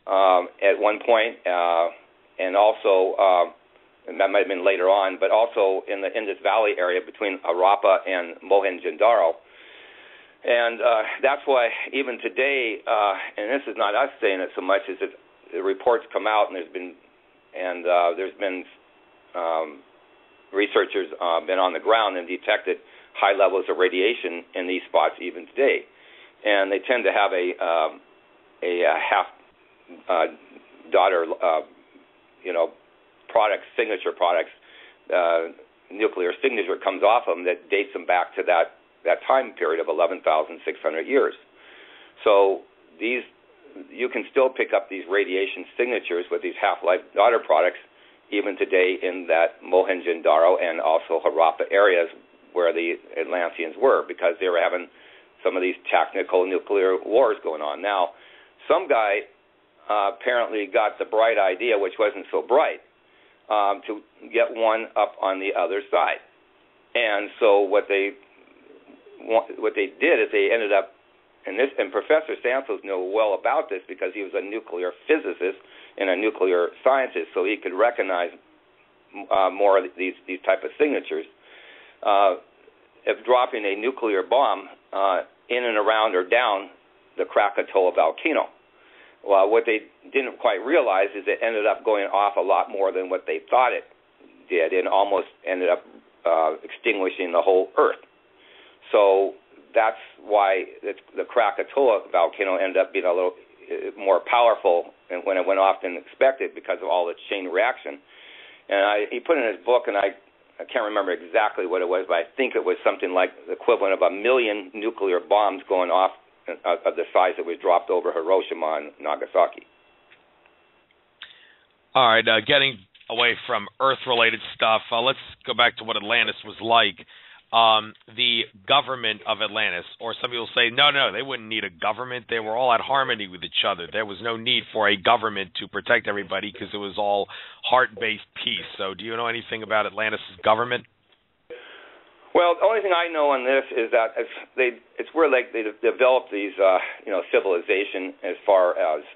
at one point, and also and that might have been later on, but also in the Indus Valley area between Harappa and Mohenjo-Daro. And that's why even today, and this is not us saying it so much as the reports come out, and there's been researchers been on the ground and detected high levels of radiation in these spots even today, and they tend to have a half daughter, products, signature products, nuclear signature comes off them that dates them back to that time period of 11,600 years. So you can still pick up these radiation signatures with these half-life daughter products even today in that Mohenjo-Daro and also Harappa areas where the Atlanteans were, because they were having some of these technical nuclear wars going on. Now, some guy apparently got the bright idea, which wasn't so bright, to get one up on the other side. And so what they did is they ended up, and Professor Santos knew well about this because he was a nuclear physicist and a nuclear scientist, so he could recognize more of these type of signatures of dropping a nuclear bomb in and around or down the Krakatoa volcano. Well, what they didn't quite realize is it ended up going off a lot more than what they thought it did, and almost ended up extinguishing the whole Earth. So that's why the Krakatoa volcano ended up being a little more powerful when it went off than expected because of all the chain reaction. And he put in his book, and I can't remember exactly what it was, but I think it was something like the equivalent of 1 million nuclear bombs going off of the size that was dropped over Hiroshima and Nagasaki. All right, getting away from Earth-related stuff, let's go back to what Atlantis was like. The government of Atlantis, or some people say, no, they wouldn't need a government. They were all at harmony with each other. There was no need for a government to protect everybody because it was all heart-based peace. So do you know anything about Atlantis' government? Well, the only thing I know on this is that it's where they developed these, civilization as far as,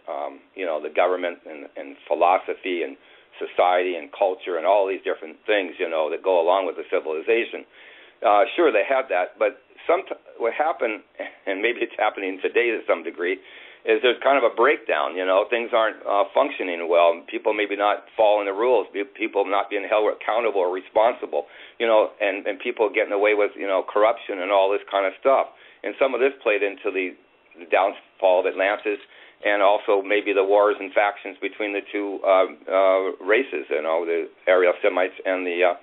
the government and philosophy and society and culture and all these different things, that go along with the civilization. Sure, they had that, but what happened, and maybe it's happening today to some degree, is there's kind of a breakdown. Things aren't functioning well. People maybe not following the rules. People not being held accountable or responsible. And people getting away with corruption and all this kind of stuff. And some of this played into the downfall of Atlantis, and also maybe the wars and factions between the two races. The Aryan Semites and the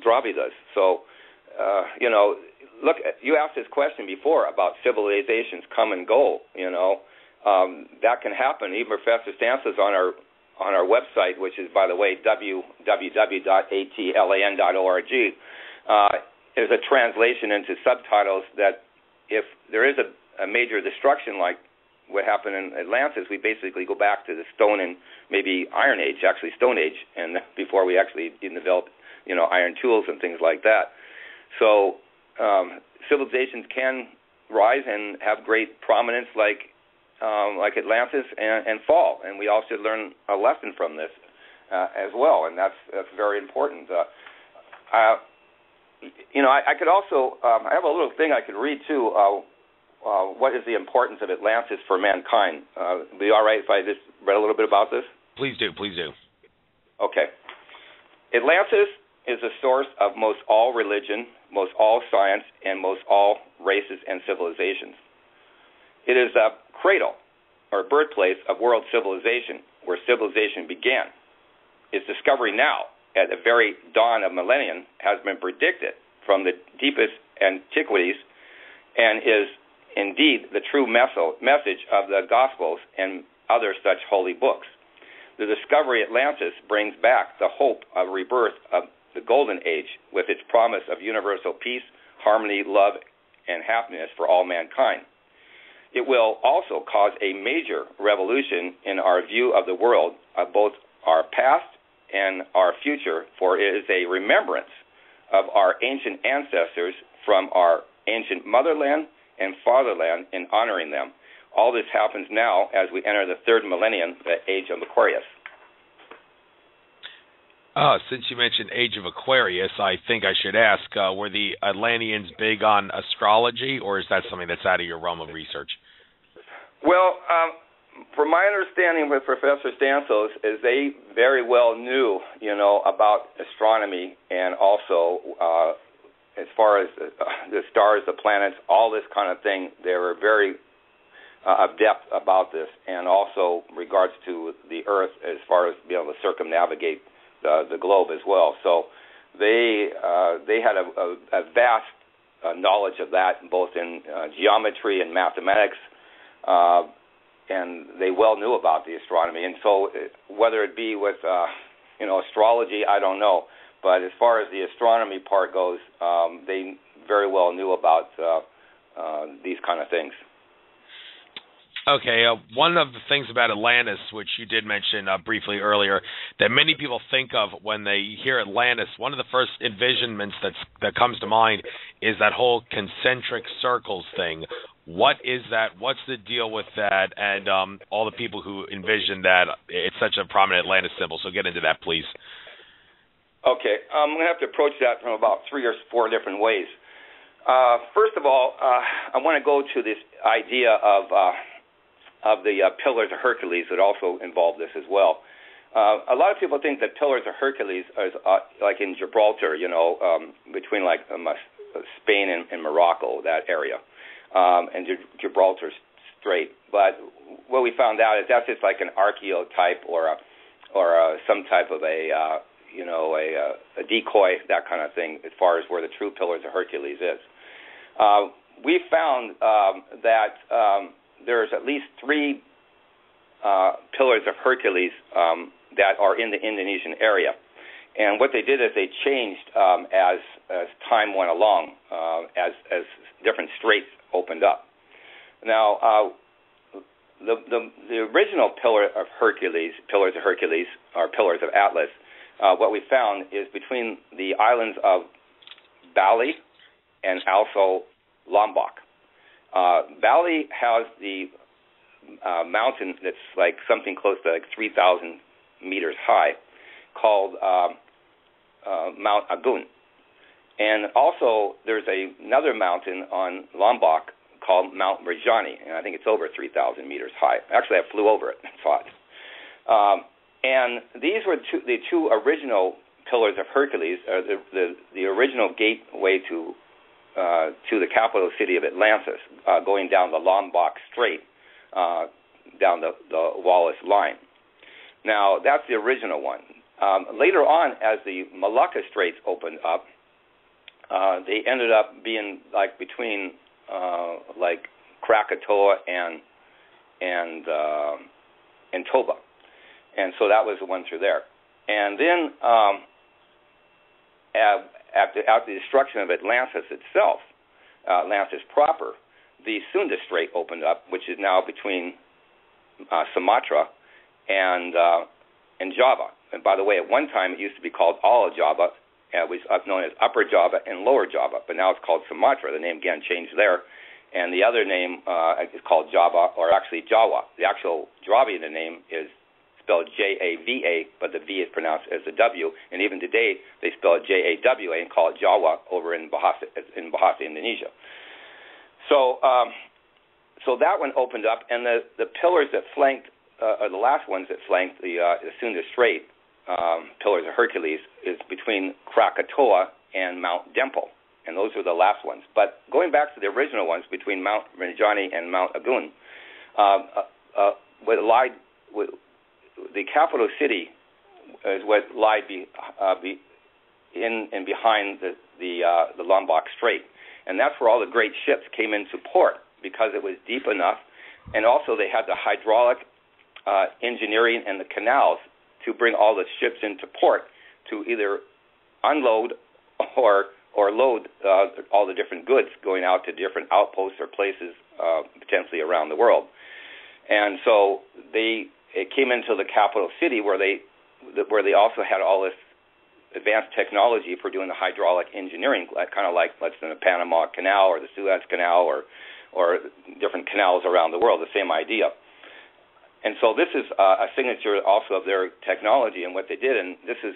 Dravidas. So, look, you asked this question before about civilizations come and go. That can happen. Even Professor Stances on our website, which is, by the way, www.atlan.org, is a translation into subtitles that if there is a major destruction like what happened in Atlantis, we basically go back to the Stone and maybe Iron Age, actually Stone Age, and before we actually developed, iron tools and things like that. So civilizations can rise and have great prominence like Atlantis and fall, and we all should learn a lesson from this as well, and that's very important. I could also I have a little thing I could read too. What is the importance of Atlantis for mankind? Be all right if I just read a little bit about this? Please do. Okay. Atlantis is the source of most all religion, most all science, and most all races and civilizations. It is the cradle or birthplace of world civilization, where civilization began. Its discovery now, at the very dawn of millennium, has been predicted from the deepest antiquities and is indeed the true message of the Gospels and other such holy books. The discovery of Atlantis brings back the hope of rebirth of the Golden Age with its promise of universal peace, harmony, love, and happiness for all mankind. It will also cause a major revolution in our view of the world, of both our past and our future, for it is a remembrance of our ancient ancestors from our ancient motherland and fatherland, in honoring them. All this happens now as we enter the third millennium, the age of Aquarius. Since you mentioned Age of Aquarius, I think I should ask, were the Atlanteans big on astrology, or is that something that's out of your realm of research? Well, from my understanding with Professor Stansos, is they very well knew, about astronomy, and also as far as the stars, the planets, all this kind of thing. They were very adept about this, and also regards to the Earth as far as being able to circumnavigate the globe as well. So they had a vast knowledge of that, both in geometry and mathematics, and they well knew about the astronomy. And so whether it be with astrology, I don't know. But as far as the astronomy part goes, they very well knew about these kind of things. Okay, one of the things about Atlantis, which you did mention briefly earlier, that many people think of when they hear Atlantis, one of the first envisionments that comes to mind is that whole concentric circles thing. What is that? What's the deal with that? And all the people who envision that, it's such a prominent Atlantis symbol. So get into that, please. Okay, I'm going to have to approach that from about 3 or 4 different ways. First of all, I want to go to this idea of the Pillars of Hercules that also involve this as well. A lot of people think that Pillars of Hercules is like in Gibraltar, between like Spain and Morocco, that area, and Gibraltar Strait. But what we found out is that's just like an archetype or some type of a decoy, that kind of thing, as far as where the true Pillars of Hercules is. We found that there's at least 3 Pillars of Hercules that are in the Indonesian area. And what they did is they changed as time went along, as different straits opened up. Now, the original Pillars of Hercules, or Pillars of Atlas, what we found is between the islands of Bali and also Lombok. Bali has the mountain that's like something close to like 3,000 meters high, called Mount Agun. And also there's another mountain on Lombok called Mount Rinjani, and I think it's over 3,000 meters high. Actually, I flew over it and saw it. And these were the 2 original Pillars of Hercules, the original gateway to the capital city of Atlantis, going down the Lombok Strait, down the Wallace Line. Now, that's the original one. Later on, as the Malacca Straits opened up, they ended up being like between like Krakatoa and Toba. And so that was the one through there. And then after the destruction of Atlantis itself, Atlantis proper, the Sunda Strait opened up, which is now between Sumatra and Java. And by the way, at one time it used to be called all of Java. It was known as Upper Java and Lower Java, but now it's called Sumatra. The name again changed there. And the other name is called Java, or actually Jawa. The actual Dravidian name is spelled Java, but the V is pronounced as a W. And even today, they spell it Jawa and call it Jawa over in Bahasa, Indonesia. So that one opened up, and the pillars that flanked, or the last ones that flanked the Sunda Strait, Pillars of Hercules, is between Krakatoa and Mount Dempel, and those were the last ones. But going back to the original ones between Mount Rinjani and Mount Agun, what lied with the capital city is what lied in and behind the Lombok Strait, and that's where all the great ships came into port, because it was deep enough, and also they had the hydraulic engineering and the canals to bring all the ships into port to either unload or load all the different goods going out to different outposts or places potentially around the world. And so it came into the capital city where they also had all this advanced technology for doing the hydraulic engineering, kind of like, let's say, the Panama Canal or the Suez Canal or different canals around the world, the same idea. And so this is a signature also of their technology and what they did, and this is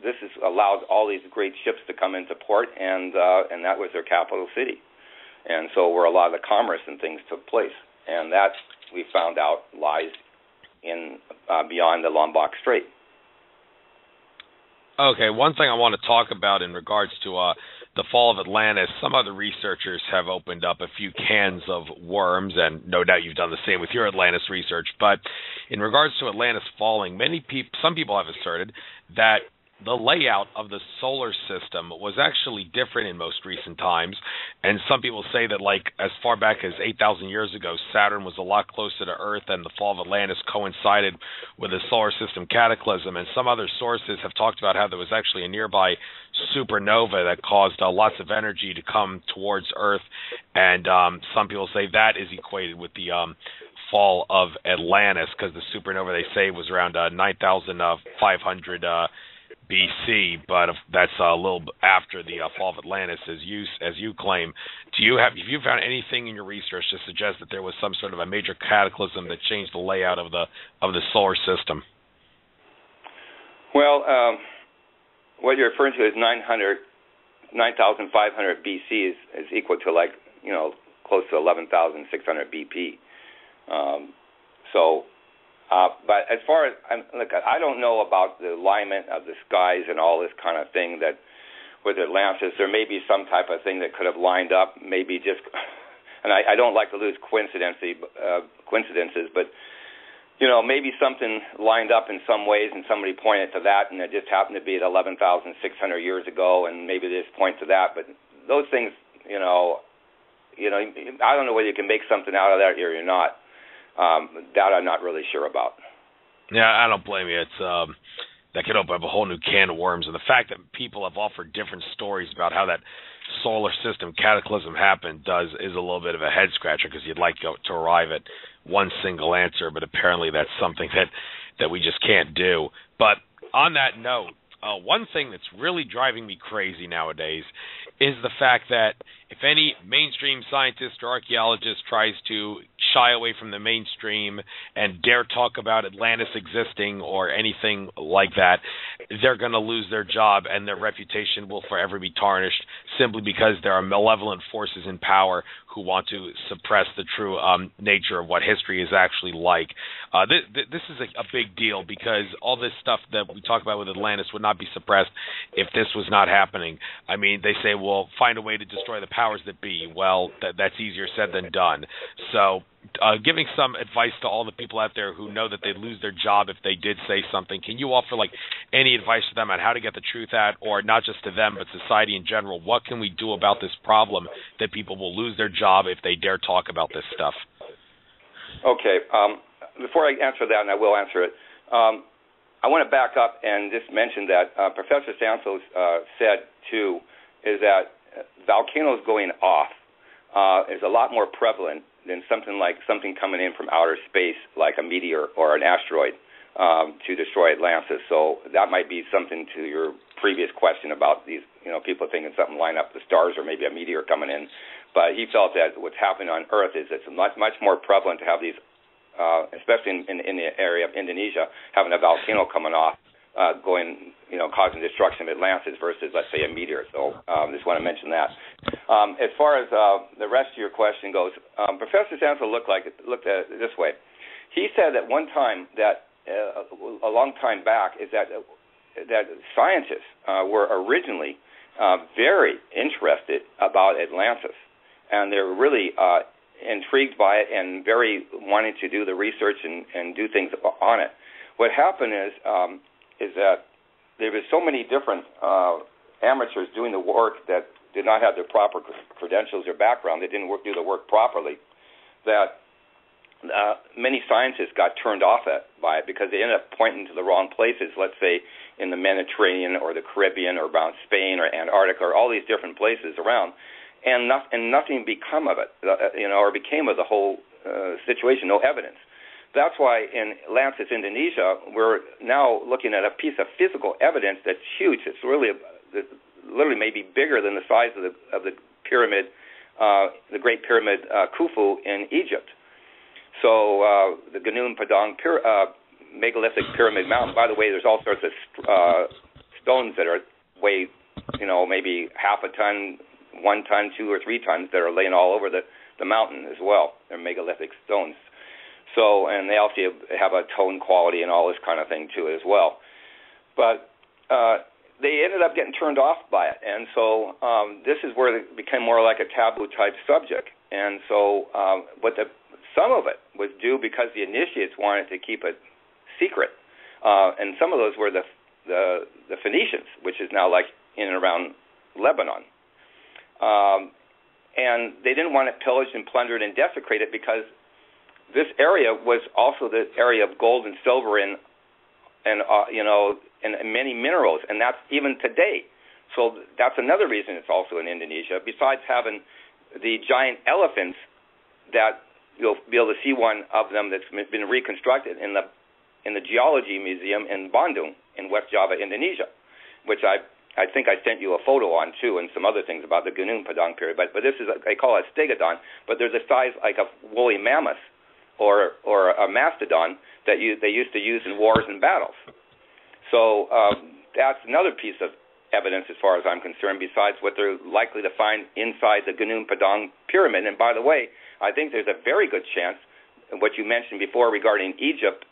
this has allowed all these great ships to come into port, and that was their capital city. And so where a lot of the commerce and things took place. And that, we found out, lies in beyond the Lombok Strait. Okay, one thing I want to talk about in regards to the fall of Atlantis, some other researchers have opened up a few cans of worms, and no doubt you've done the same with your Atlantis research. But in regards to Atlantis falling, some people have asserted that the layout of the solar system was actually different in most recent times, and some people say that, like, as far back as 8,000 years ago, Saturn was a lot closer to Earth, and the fall of Atlantis coincided with a solar system cataclysm. And some other sources have talked about how there was actually a nearby supernova that caused lots of energy to come towards Earth, and some people say that is equated with the fall of Atlantis, because the supernova, they say, was around 9,500 BC, but that's a little after the fall of Atlantis, as you claim. Have you found anything in your research to suggest that there was some sort of a major cataclysm that changed the layout of the solar system? Well, what you're referring to is 9,500 BC is equal to, like, close to 11,600 BP. But as far as I don't know about the alignment of the skies and all this kind of thing that with Atlantis. There may be some type of thing that could have lined up, maybe just. And I don't like to lose coincidences, but maybe something lined up in some ways, and somebody pointed to that, and it just happened to be at 11,600 years ago, and maybe they just point to that. But those things, I don't know whether you can make something out of that or you're not. That I'm not really sure about. Yeah, I don't blame you. It's that could open up a whole new can of worms, and the fact that people have offered different stories about how that solar system cataclysm happened is a little bit of a head scratcher, because you'd like to arrive at one single answer, but apparently that's something that we just can't do. But on that note, one thing that's really driving me crazy nowadays is the fact that if any mainstream scientist or archaeologist tries to shy away from the mainstream and dare talk about Atlantis existing or anything like that, they're going to lose their job, and their reputation will forever be tarnished, simply because there are malevolent forces in power who want to suppress the true nature of what history is actually like. This is a big deal, because all this stuff that we talk about with Atlantis would not be suppressed if this was not happening. I mean, they say, well, find a way to destroy the powers that be. Well, that's easier said than done. So giving some advice to all the people out there who know that they'd lose their job if they did say something, can you offer any advice to them on how to get the truth out, or not just to them but society in general? What can we do about this problem that people will lose their job if they dare talk about this stuff? Okay. Before I answer that, and I will answer it, I want to back up and just mention that Professor Santos said, too, is that volcanoes going off is a lot more prevalent than something coming in from outer space, like a meteor or an asteroid, to destroy Atlantis. So that might be something to your previous question about these, people thinking something line up the stars or maybe a meteor coming in. But he felt that what's happening on Earth is it's much more prevalent to have these, especially in the area of Indonesia, having a volcano coming off, causing destruction of Atlantis versus, let's say, a meteor. So I just want to mention that. As far as the rest of your question goes, Professor Santos looked at it this way. He said at one time that a long time back is that scientists were originally very interested about Atlantis, and they were really intrigued by it and very wanting to do the research and do things on it. What happened is that there were so many different amateurs doing the work that did not have the proper credentials or background. They didn't do the work properly, that many scientists got turned off by it, because they ended up pointing to the wrong places, let's say in the Mediterranean or the Caribbean or around Spain or Antarctica or all these different places around, and nothing became of it, or became of the whole situation, no evidence. That's why in Atlantis, Indonesia, we're now looking at a piece of physical evidence that's huge. It's really literally maybe bigger than the size of the pyramid, the Great Pyramid Khufu in Egypt. So the Gunung Padang megalithic pyramid mountain. By the way, there's all sorts of stones that are weigh, maybe half a ton, 1 ton, 2 or 3 tons that are laying all over the mountain as well. They're megalithic stones. So, and they also have a tone quality and all this kind of thing too as well. But they ended up getting turned off by it, and so this is where it became more like a taboo type subject. And so, some of it was due because the initiates wanted to keep it secret, and some of those were the Phoenicians, which is now like in and around Lebanon. And they didn't want it pillaged and plundered and desecrated because this area was also the area of gold and silver and many minerals, and that's even today. So that's another reason it's also in Indonesia. Besides having the giant elephants that you'll be able to see one of them that's been reconstructed in the Geology Museum in Bandung in West Java, Indonesia, which I think I sent you a photo on too, and some other things about the Gunung Padang period. But this is they call it a stegodon, but they're the size like a woolly mammoth or a mastodon that they used to use in wars and battles. So that's another piece of evidence as far as I'm concerned, besides what they're likely to find inside the Gunung Padang pyramid. And by the way, I think there's a very good chance, what you mentioned before regarding Egypt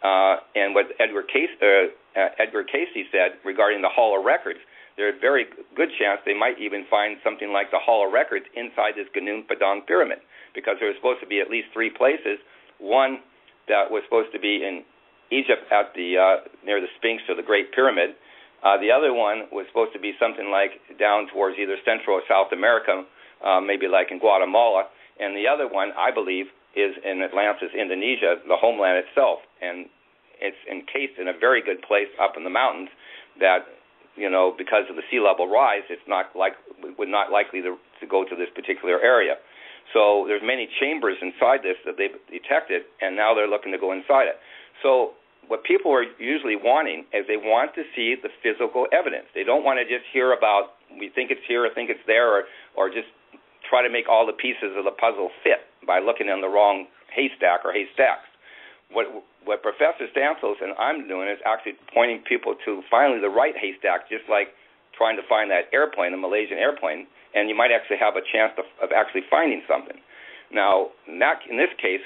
and what Edgar Casey said regarding the Hall of Records, there's a very good chance they might even find something like the Hall of Records inside this Gunung Padang pyramid, because there was supposed to be at least 3 places. One that was supposed to be in Egypt at the near the Sphinx or the Great Pyramid. The other one was supposed to be something like down towards either Central or South America, maybe like in Guatemala. And the other one, I believe, is in Atlantis, Indonesia, the homeland itself. And it's encased in a very good place up in the mountains that, because of the sea level rise, it's not would not likely to go to this particular area. So there's many chambers inside this that they've detected, and now they're looking to go inside it. So what people are usually wanting is they want to see the physical evidence. They don't want to just hear about, we think it's here, I think it's there, or just try to make all the pieces of the puzzle fit by looking in the wrong haystack or haystacks. What Professor Stancils and I'm doing is actually pointing people to finally the right haystack, just like trying to find that airplane, the Malaysian airplane, and you might actually have a chance of actually finding something. Now, in this case,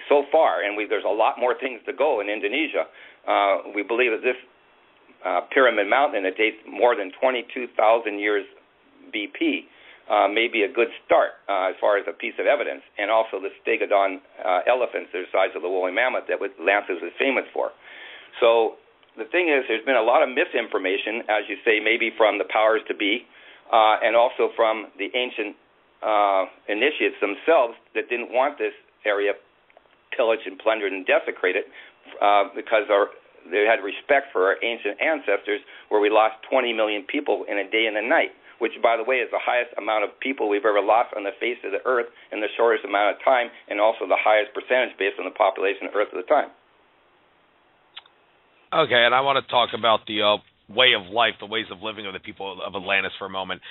so far, and there's a lot more things to go in Indonesia, we believe that this Pyramid Mountain, it dates more than 22,000 years BP, may be a good start as far as a piece of evidence, and also the stegodon elephants, the size of the woolly mammoth that Atlantis was famous for. So the thing is, there's been a lot of misinformation, as you say, maybe from the powers to be, and also from the ancient initiates themselves that didn't want this area pillaged and plundered and desecrated because they had respect for our ancient ancestors, where we lost 20 million people in a day and a night, which, by the way, is the highest amount of people we've ever lost on the face of the earth in the shortest amount of time, and also the highest percentage based on the population of Earth at the time. Okay, and I want to talk about the way of life, the ways of living of the people of Atlantis for a moment.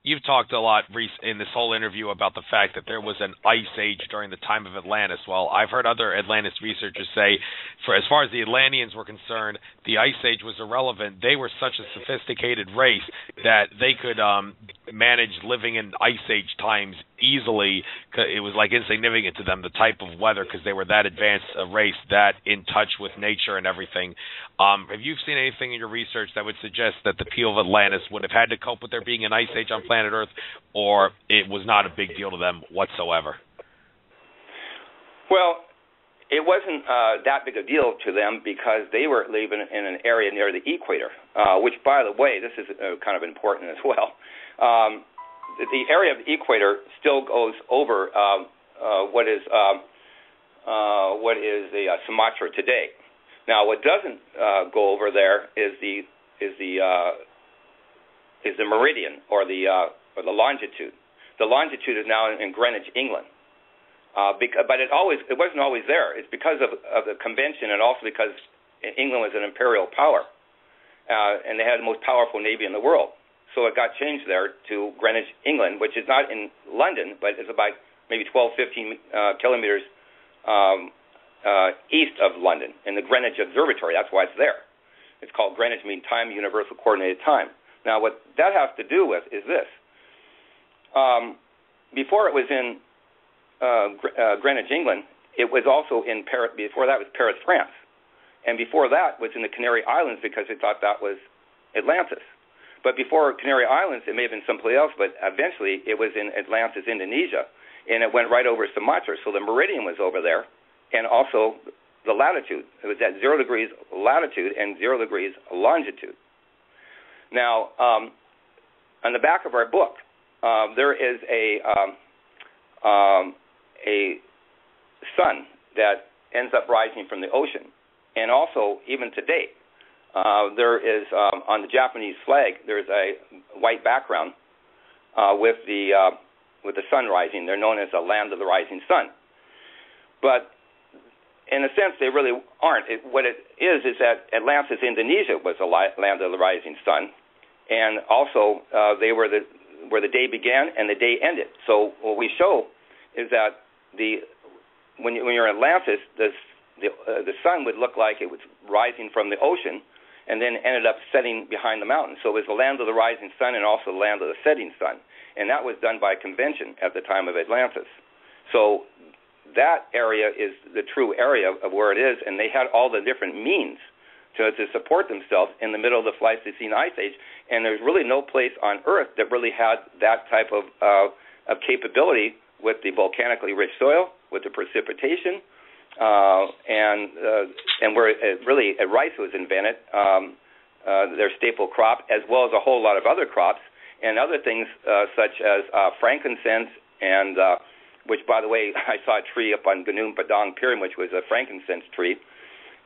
You've talked a lot in this whole interview about the fact that there was an ice age during the time of Atlantis. Well, I've heard other Atlantis researchers say, as far as the Atlanteans were concerned, the ice age was irrelevant. They were such a sophisticated race that they could manage living in ice age times easily. It was like insignificant to them, the type of weather, because they were that advanced a race, that in touch with nature and everything. Have you seen anything in your research that would suggest that the people of Atlantis would have had to cope with there being an ice age on planet Earth, or it was not a big deal to them whatsoever? Well, it wasn't that big a deal to them because they were living in an area near the equator, which, by the way, this is kind of important as well. The area of the equator still goes over what is the Sumatra today. Now, what doesn't go over there is the meridian or the longitude. The longitude is now in Greenwich, England. But it wasn't always there. It's because of the convention, and also because England was an imperial power, and they had the most powerful navy in the world. So it got changed there to Greenwich, England, which is not in London, but is about maybe 12, 15 kilometers east of London, in the Greenwich Observatory. That's why it's there. It's called Greenwich Mean Time, Universal Coordinated Time. Now, what that has to do with is this. Before it was in Greenwich, England, it was also in Paris. Before that was Paris, France. And before that was in the Canary Islands because they thought that was Atlantis. But before Canary Islands, it may have been someplace else, but eventually it was in Atlantis, Indonesia, and it went right over Sumatra. So the meridian was over there, and also the latitude. It was at 0 degrees latitude and 0 degrees longitude. Now, on the back of our book, there is a sun that ends up rising from the ocean. And also, even to date, there is, on the Japanese flag, there's a white background with the sun rising. They're known as the land of the rising sun. But in a sense, they really aren't. What it is that Atlantis, Indonesia, was the land of the rising sun. And also, they were where the day began and the day ended. So what we show is that when you're in Atlantis, the sun would look like it was rising from the ocean and then ended up setting behind the mountain. So it was the land of the rising sun and also the land of the setting sun. And that was done by convention at the time of Atlantis. So that area is the true area of where it is, and they had all the different means to support themselves in the middle of the Pleistocene Ice Age. And there's really no place on Earth that really had that type of capability with the volcanically rich soil, with the precipitation, and where rice was invented, their staple crop, as well as a whole lot of other crops and other things such as frankincense, and which, by the way, I saw a tree up on Gunung Padang Pirin, which was a frankincense tree,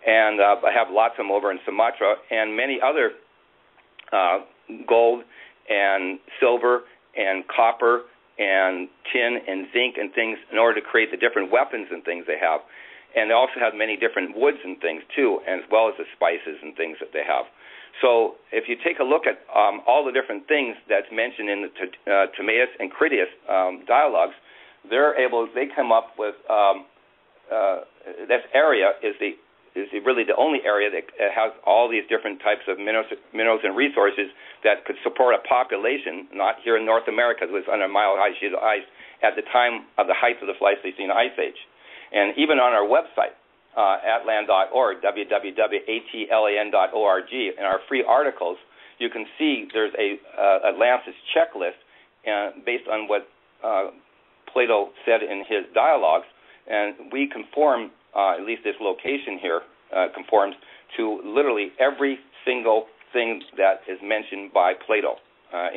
and I have lots of them over in Sumatra, and many other gold and silver and copper and tin and zinc and things in order to create the different weapons and things they have. And they also have many different woods and things, too, as well as the spices and things that they have. So if you take a look at all the different things that's mentioned in the Timaeus and Critias dialogues, they come up with this area is really the only area that has all these different types of minerals and resources that could support a population, not here in North America, it was under a mile-high sheet of ice at the time of the height of the Pleistocene Ice Age. And even on our website, atlan.org, www.atlan.org, in our free articles, you can see there's a Atlantis checklist based on what Plato said in his dialogues, and we conform, at least this location here, conforms to literally every single thing that is mentioned by Plato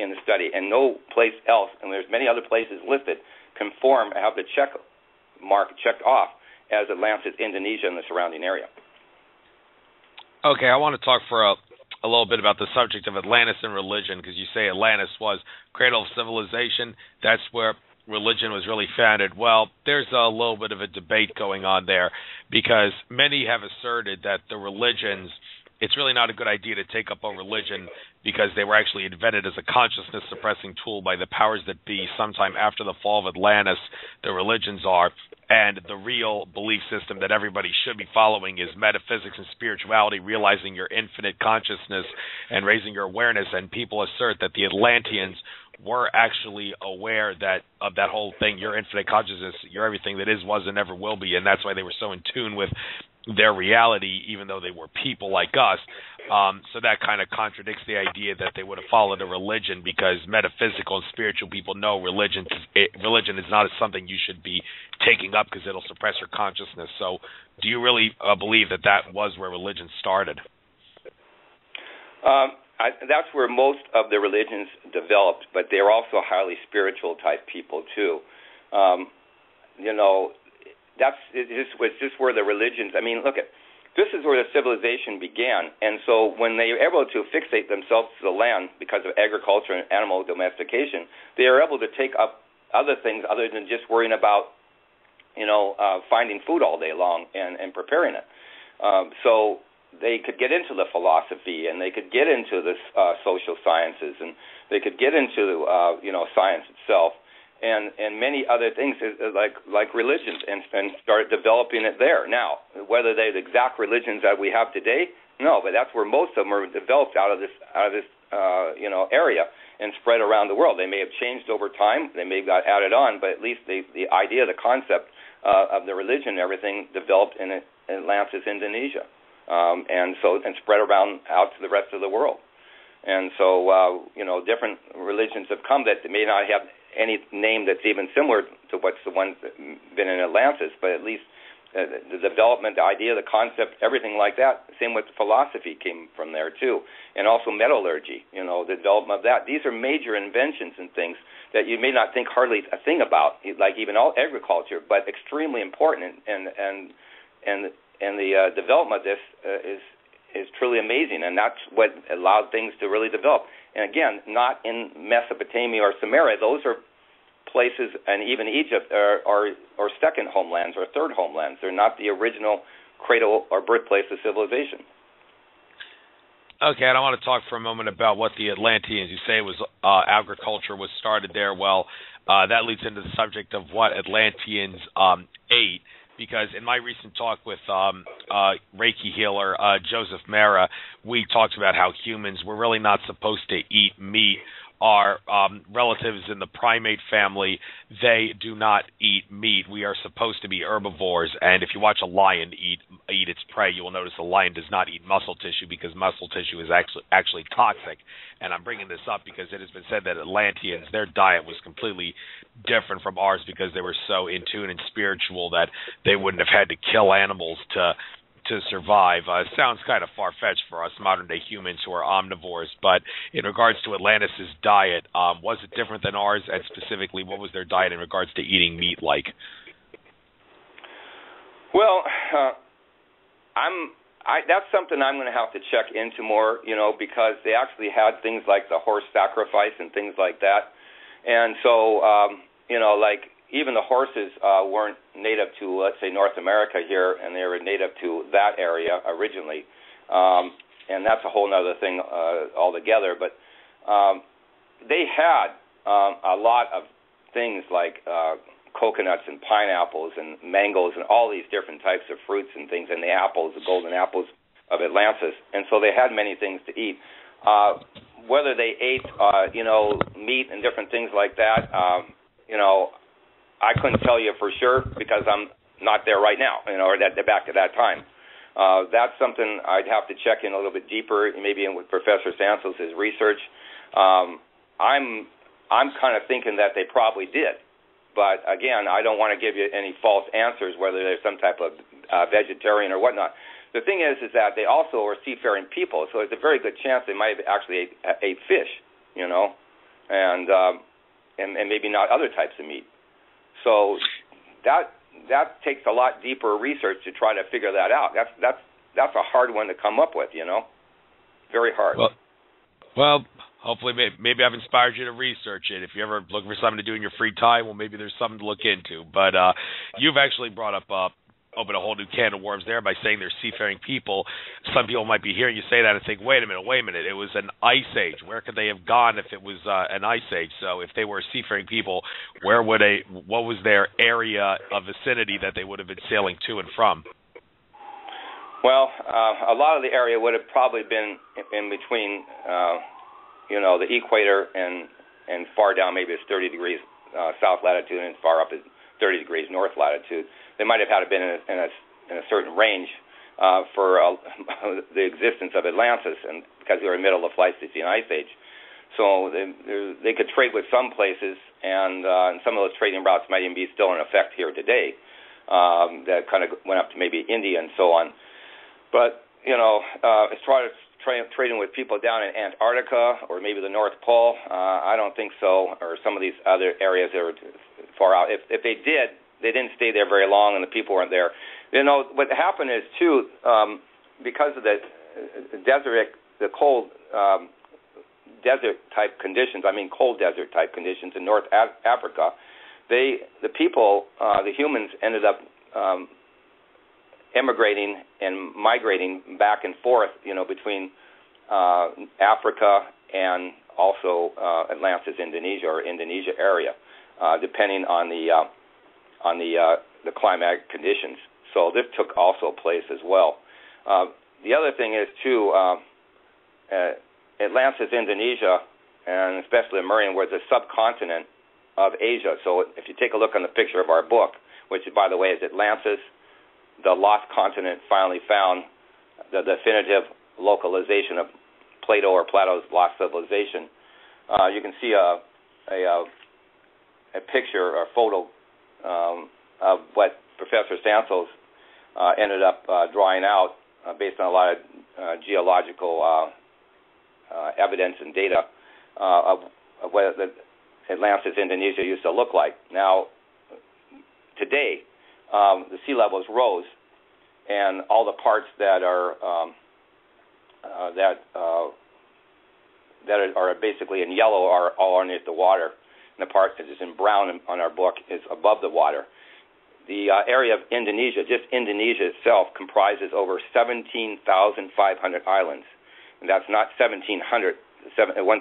in the study, and no place else, and there's many other places listed, conform, have the check mark checked off as Atlantis, Indonesia, and the surrounding area. Okay, I want to talk for a little bit about the subject of Atlantis and religion, because you say Atlantis was cradle of civilization. That's where religion was really founded. Well, there's a little bit of a debate going on there, because many have asserted that the religions, it's really not a good idea to take up a religion because they were actually invented as a consciousness-suppressing tool by the powers that be sometime after the fall of Atlantis, the religions are, and the real belief system that everybody should be following is metaphysics and spirituality, realizing your infinite consciousness and raising your awareness, and people assert that the Atlanteans were actually aware that of that whole thing, your infinite consciousness, your everything that is, was, and never will be, and that's why they were so in tune with their reality, even though they were people like us. So that kind of contradicts the idea that they would have followed a religion, because metaphysical and spiritual people know religion is not something you should be taking up because it'll suppress your consciousness. So do you really believe that was where religion started? That's where most of the religions developed, but they're also highly spiritual type people too. It's just where the religions. I mean, this is where the civilization began, and so when they were able to fixate themselves to the land because of agriculture and animal domestication, they are able to take up other things other than just worrying about, finding food all day long and preparing it. So they could get into the philosophy, and they could get into the social sciences, and they could get into science itself, and many other things like religions, and start developing it there. Now, whether they're the exact religions that we have today, No, but that's where most of them are developed out of this area and spread around the world. They may have changed over time, they may have got added on, but at least the idea, the concept of the religion and everything developed in Atlantis, Indonesia, and spread around out to the rest of the world. And so, different religions have come that may not have any name that's even similar to what's the ones that been in Atlantis, but at least the development, the idea, the concept, everything like that. Same with philosophy came from there too, and also metallurgy. The development of that. These are major inventions and things that you may not think hardly a thing about, like even all agriculture, but extremely important. And the development of this is truly amazing, and that's what allowed things to really develop. And again, not in Mesopotamia or Sumeria. Those are places, and even Egypt are second homelands or third homelands. They're not the original cradle or birthplace of civilization. Okay, and I want to talk for a moment about what the Atlanteans, you say was agriculture was started there. Well, that leads into the subject of what Atlanteans ate, because in my recent talk with Reiki healer Joseph Mara, we talked about how humans were really not supposed to eat meat. Our relatives in the primate family, they do not eat meat. We are supposed to be herbivores, and if you watch a lion eat its prey, you will notice the lion does not eat muscle tissue because muscle tissue is actually toxic. And I'm bringing this up because it has been said that Atlanteans, their diet was completely different from ours because they were so in tune and spiritual that they wouldn't have had to kill animals to survive. Sounds kind of far-fetched for us modern-day humans who are omnivores, but in regards to Atlantis' diet, was it different than ours, and specifically, what was their diet in regards to eating meat like? Well, that's something I'm going to have to check into more, because they actually had things like the horse sacrifice and things like that, and so, like, even the horses weren't native to, let's say, North America here, and they were native to that area originally. And that's a whole other thing altogether. But they had a lot of things like coconuts and pineapples and mangoes and all these different types of fruits and things, and the apples, the golden apples of Atlantis. And so they had many things to eat. Whether they ate, meat and different things like that, I couldn't tell you for sure because I'm not there right now, or back at that time. That's something I'd have to check in a little bit deeper, maybe in with Professor Santos' research. I'm kind of thinking that they probably did, but again, I don't want to give you any false answers whether they're some type of vegetarian or whatnot. The thing is that they also are seafaring people, so there's a very good chance they might have actually ate fish, and maybe not other types of meat. So that takes a lot deeper research to try to figure that out. That's a hard one to come up with, very hard. Well, hopefully maybe I've inspired you to research it. If you ever look for something to do in your free time, well, maybe there's something to look into. But you've actually brought up open a whole new can of worms there by saying they're seafaring people. Some people might be hearing you say that and think, wait a minute, it was an ice age. Where could they have gone if it was an ice age? So if they were seafaring people, what was their area of vicinity that they would have been sailing to and from? Well, a lot of the area would have probably been in between, the equator and far down, maybe it's 30 degrees south latitude and far up is 30 degrees north latitude. They might have had been in a certain range for the existence of Atlantis, and because we were in the middle of the Pleistocene Ice Age. So they could trade with some places, and some of those trading routes might even be still in effect here today. That kind of went up to maybe India and so on. But, as far as trading with people down in Antarctica or maybe the North Pole, I don't think so, or some of these other areas that are far out. If they did, they didn't stay there very long, and the people weren't there. What happened is, too, because of the desert, the cold desert-type conditions, cold desert-type conditions in North Africa, the people, the humans, ended up emigrating and migrating back and forth, between Africa and also Atlantis, Indonesia, or Indonesia area, depending on the climatic conditions. So this took also place as well. the other thing is, too, Atlantis, Indonesia, and especially Lemuria, was a subcontinent of Asia. So if you take a look on the picture of our book, which, by the way, is Atlantis, the lost continent finally found, the definitive localization of Plato or Plato's lost civilization, you can see a picture or photo of what Professor Santos ended up drawing out based on a lot of geological evidence and data of what the Atlantis, Indonesia used to look like. Now, today, the sea levels rose, and all the parts that are basically in yellow are all underneath the water, and the part that is in brown on our book is above the water. The area of Indonesia, just Indonesia itself, comprises over 17,500 islands, and that's not 1,700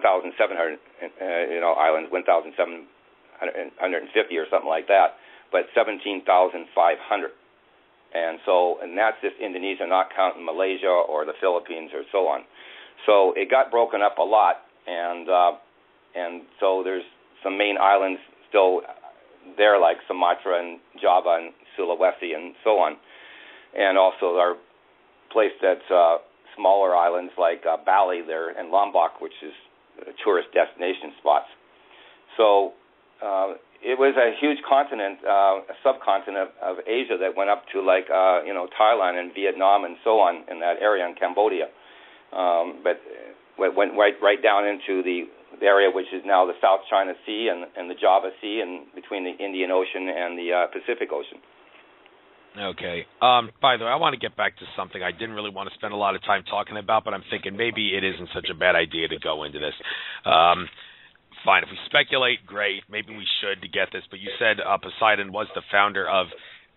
islands, 1,750 or something like that, but 17,500. And that's just Indonesia, not counting Malaysia or the Philippines or so on. So it got broken up a lot, and so there's some main islands still there, like Sumatra and Java and Sulawesi and so on, and also our place that's smaller islands like Bali there and Lombok, which is tourist destination spots. So it was a huge continent, a subcontinent of Asia that went up to like Thailand and Vietnam and so on in that area, in Cambodia. But it went right down into the area which is now the South China Sea and the Java Sea, and between the Indian Ocean and the Pacific Ocean. Okay. By the way, I want to get back to something I didn't really want to spend a lot of time talking about, but I'm thinking maybe it isn't such a bad idea to go into this. Fine, if we speculate, great. Maybe we should to get this. But you said Poseidon was the founder of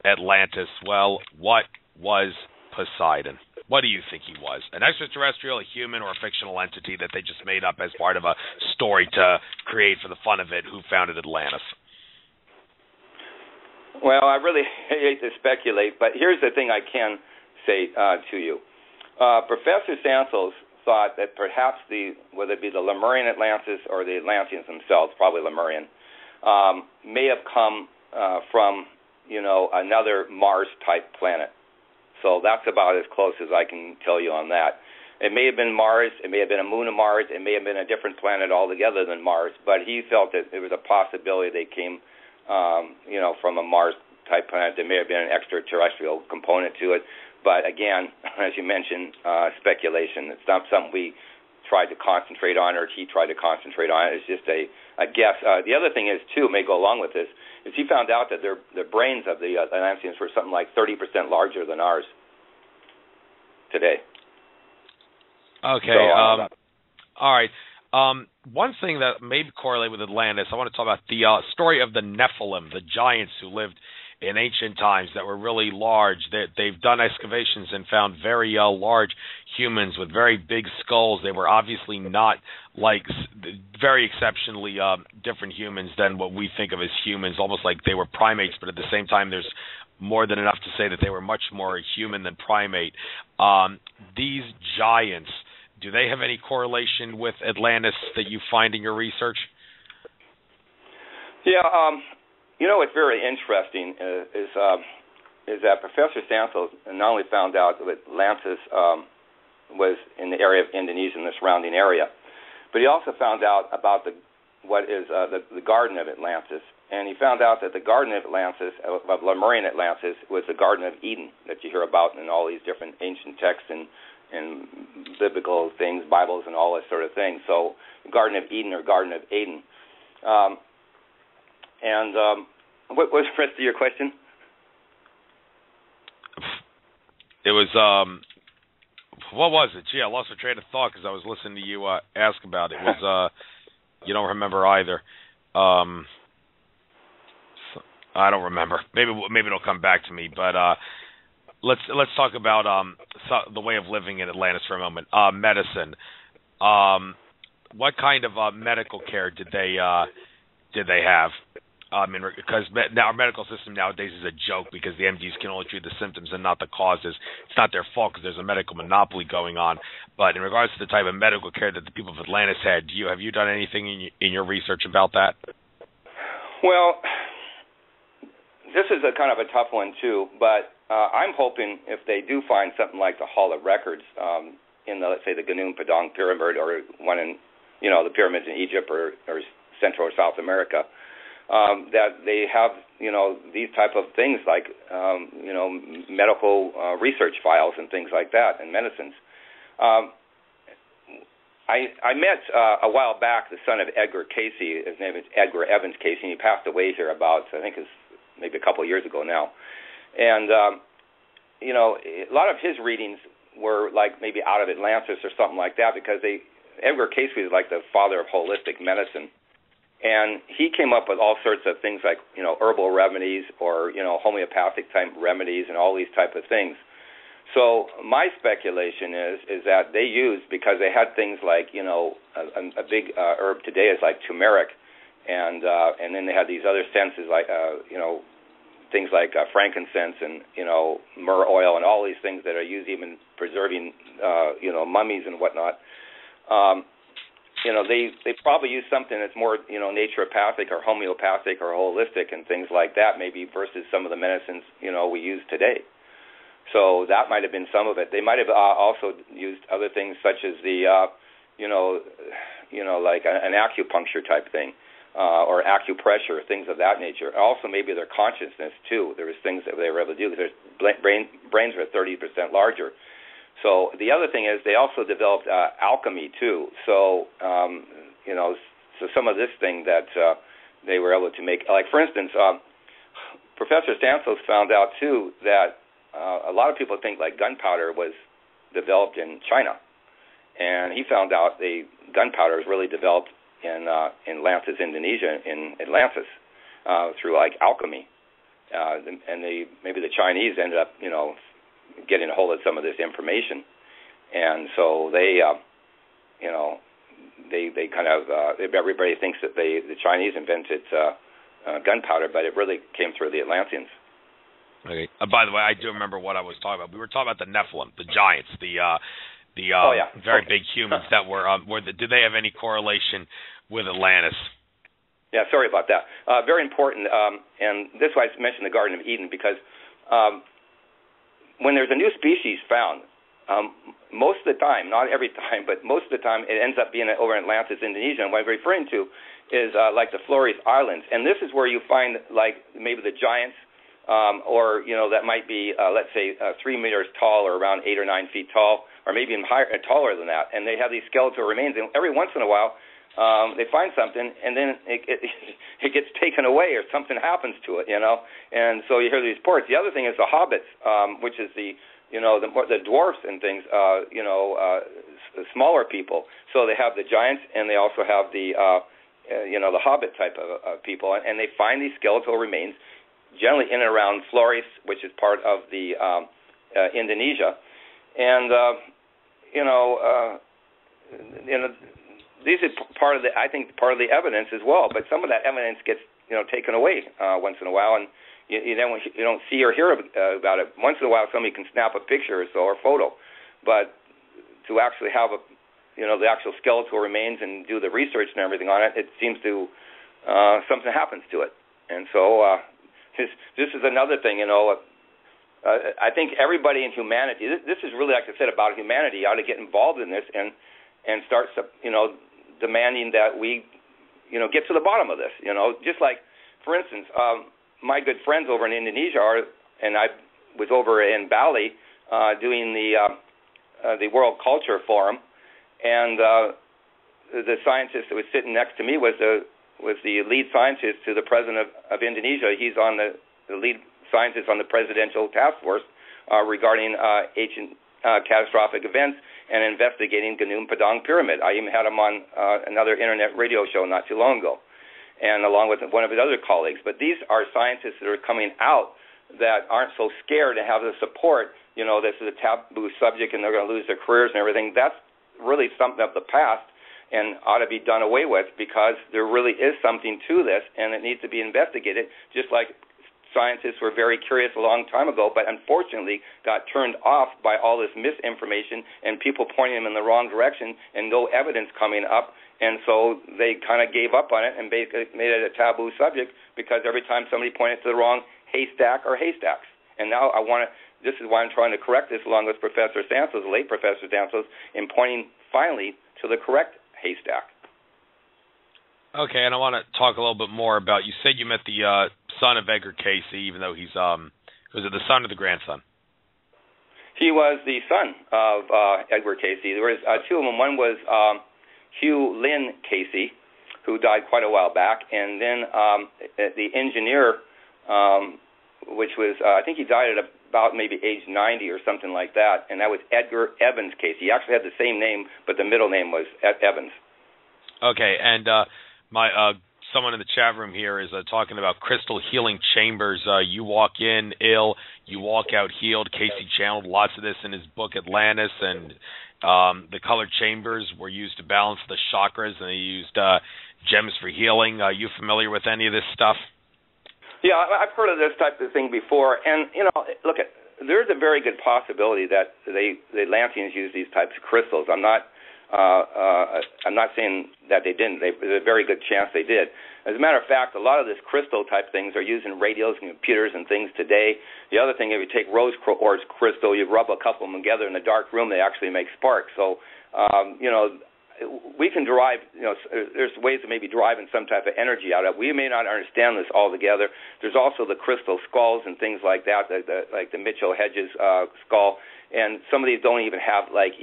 Atlantis. Well, what was Poseidon? What do you think he was? An extraterrestrial, a human, or a fictional entity that they just made up as part of a story to create for the fun of it? Who founded Atlantis? Well, I really hate to speculate, but here's the thing I can say to you. Professor Santos thought that perhaps whether it be the Lemurian Atlantis or the Atlanteans themselves, probably Lemurian, may have come from, another Mars-type planet. So that's about as close as I can tell you on that. It may have been Mars, it may have been a moon of Mars, it may have been a different planet altogether than Mars, but he felt that there was a possibility they came from a Mars-type planet. There may have been an extraterrestrial component to it. But again, as you mentioned, speculation. It's not something we tried to concentrate on or he tried to concentrate on. It's just a guess. The other thing is, too, may go along with this, is he found out that the brains of the Atlanteans were something like 30% larger than ours today. Okay. All right. One thing that may correlate with Atlantis, I want to talk about the story of the Nephilim, the giants who lived in ancient times that were really large. They've done excavations and found very large humans with very big skulls. They were obviously not very exceptionally different humans than what we think of as humans, almost like they were primates, but at the same time there's more than enough to say that they were much more human than primate. These giants, do they have any correlation with Atlantis that you find in your research? Yeah, what's very interesting is that Professor Santos not only found out that Atlantis was in the area of Indonesia and the surrounding area, but he also found out about the Garden of Atlantis, and he found out that the Garden of Atlantis, of Lemurian Atlantis, was the Garden of Eden that you hear about in all these different ancient texts and biblical things, Bibles, and all that sort of thing. So, the Garden of Eden or Garden of Eden. What was the rest of your question? It was, what was it? Gee, I lost my train of thought because I was listening to you ask about it. It was, you don't remember either. I don't remember. Maybe it'll come back to me. But let's talk about the way of living in Atlantis for a moment. Medicine. What kind of medical care did they have? Because now our medical system nowadays is a joke because the MDs can only treat the symptoms and not the causes. It's not their fault because there's a medical monopoly going on. But in regards to the type of medical care that the people of Atlantis had, have you done anything in your research about that? Well, this is a kind of a tough one too, but I'm hoping if they do find something like the Hall of Records in the, let's say, the Gunung Padang Pyramid, or one in, the pyramids in Egypt or Central or South America, that they have, these type of things like, medical research files and things like that, and medicines. I met a while back the son of Edgar Casey. His name is Edgar Evans Casey, and he passed away here about, I think it's maybe a couple of years ago now. And, a lot of his readings were like maybe out of Atlantis or something like that, because Edgar Casey was like the father of holistic medicine. And he came up with all sorts of things like, herbal remedies or, homeopathic type remedies and all these type of things. So my speculation is that they used, because they had things like, a big herb today is like turmeric, and then they had these other senses like, things like frankincense and, myrrh oil and all these things that are used even preserving, mummies and whatnot. They probably use something that's more, naturopathic or homeopathic or holistic and things like that, maybe, versus some of the medicines, we use today. So that might have been some of it. They might have also used other things such as the, like an acupuncture type thing, or acupressure, things of that nature. Also, maybe their consciousness too. There was things that they were able to do. Their brains were 30% larger. So the other thing is they also developed alchemy too. So so some of this thing that they were able to make, like for instance, Professor Stansos found out too that a lot of people think like gunpowder was developed in China, and he found out the gunpowder was really developed in Atlantis, Indonesia, in Atlantis through like alchemy, and maybe the Chinese ended up getting a hold of some of this information, and so they kind of everybody thinks that the Chinese invented gunpowder, but it really came through the Atlanteans. Okay. By the way, I do remember what I was talking about. We were talking about the Nephilim, the giants, the very big humans that were. Did they have any correlation with Atlantis? Yeah, sorry about that. Very important, and this is why I mentioned the Garden of Eden, because when there's a new species found, most of the time, not every time, but most of the time, it ends up being over in Atlantis, Indonesia. And what I'm referring to is like the Flores Islands, and this is where you find like maybe the giants. Or that might be let's say 3 meters tall, or around 8 or 9 feet tall, or maybe even higher, taller than that. And they have these skeletal remains, and every once in a while they find something, and then it gets taken away, or something happens to it, And so you hear these reports. The other thing is the hobbits, which is the dwarfs and things, smaller people. So they have the giants, and they also have the the hobbit type of people, and they find these skeletal remains, generally in and around Flores, which is part of the Indonesia, and these are part of I think part of the evidence as well. But some of that evidence gets taken away once in a while, and you don't see or hear about it. Once in a while, somebody can snap a picture or so, or photo, but to actually have the actual skeletal remains and do the research and everything on it, it seems to something happens to it, and so. This is another thing, I think everybody in humanity, this is really, like I said, about humanity, ought to get involved in this and start, demanding that we, get to the bottom of this, Just like, for instance, my good friends over in Indonesia and I was over in Bali doing the World Culture Forum, and the scientist that was sitting next to me was the lead scientist to the president of Indonesia. He's on the lead scientist on the presidential task force regarding ancient catastrophic events and investigating Gunung Padang Pyramid. I even had him on another internet radio show not too long ago, and along with one of his other colleagues. But these are scientists that are coming out that aren't so scared to have the support, this is a taboo subject and they're going to lose their careers and everything. That's really something of the past. and ought to be done away with, because there really is something to this, and it needs to be investigated, just like scientists were very curious a long time ago, but unfortunately got turned off by all this misinformation and people pointing them in the wrong direction and no evidence coming up. And so they kind of gave up on it and basically made it a taboo subject, because every time somebody pointed to the wrong haystack or haystacks. And now this is why I'm trying to correct this along with Professor Santos, the late Professor Santos, in pointing finally to the correct haystack. Okay, and I want to talk a little bit more about, you said you met the son of Edgar Cayce, even though he's, was it the son or the grandson? He was the son of Edgar Cayce. There was two of them. One was Hugh Lynn Cayce, who died quite a while back, and then the engineer, which was, I think he died at about maybe age 90 or something like that, and that was Edgar Evans Cayce. He actually had the same name, but the middle name was Evans. Okay, and someone in the chat room here is talking about crystal healing chambers. You walk in ill, you walk out healed. Cayce channeled lots of this in his book Atlantis, and the colored chambers were used to balance the chakras, and they used gems for healing. Are you familiar with any of this stuff? Yeah, I've heard of this type of thing before, and look, there's a very good possibility that the Atlanteans used these types of crystals. I'm not saying that they didn't. There's a very good chance they did. As a matter of fact, a lot of this crystal type things are used in radios and computers and things today. The other thing, if you take rose quartz crystal, you rub a couple of them together in a dark room, they actually make sparks. So, we can derive, there's ways of maybe deriving some type of energy out of it. We may not understand this altogether. There's also the crystal skulls and things like that, like the Mitchell Hedges skull, and some of these don't even have like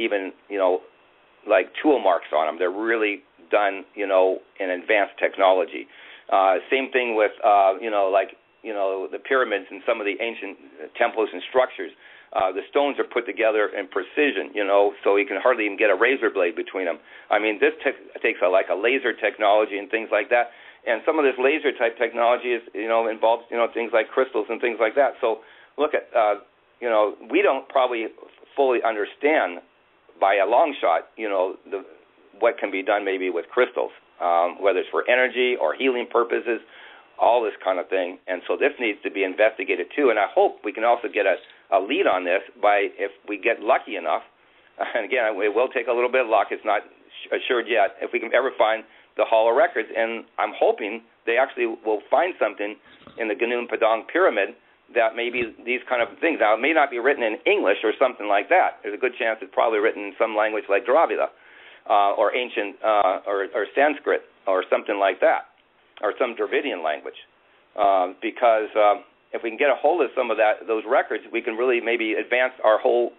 tool marks on them. They're really done, in advanced technology. Same thing with, the pyramids and some of the ancient temples and structures. The stones are put together in precision, so you can hardly even get a razor blade between them. I mean, this takes a laser technology and things like that. And some of this laser type technology is, involves, things like crystals and things like that. So look at, we don't probably fully understand by a long shot, what can be done maybe with crystals, whether it's for energy or healing purposes, all this kind of thing. And so this needs to be investigated too. And I hope we can also get a lead on this if we get lucky enough. And again, it will take a little bit of luck. It's not assured yet. If we can ever find the Hall of Records, and I'm hoping they actually will find something in the Gunung Padang Pyramid that maybe these kind of things. Now, it may not be written in English or something like that. There's a good chance it's probably written in some language like Dravida or ancient or Sanskrit or something like that, or some Dravidian language. Because if we can get a hold of some of those records, we can really maybe advance our whole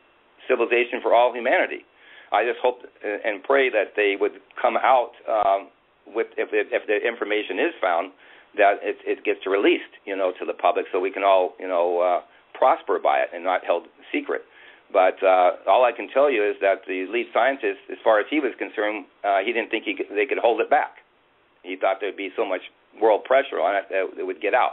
civilization for all humanity. I just hope and pray that they would come out with, if the information is found, that it gets released, to the public, so we can all, prosper by it and not held secret. But all I can tell you is that the lead scientist, as far as he was concerned, he didn't think they could hold it back. He thought there'd be so much world pressure on it that it would get out.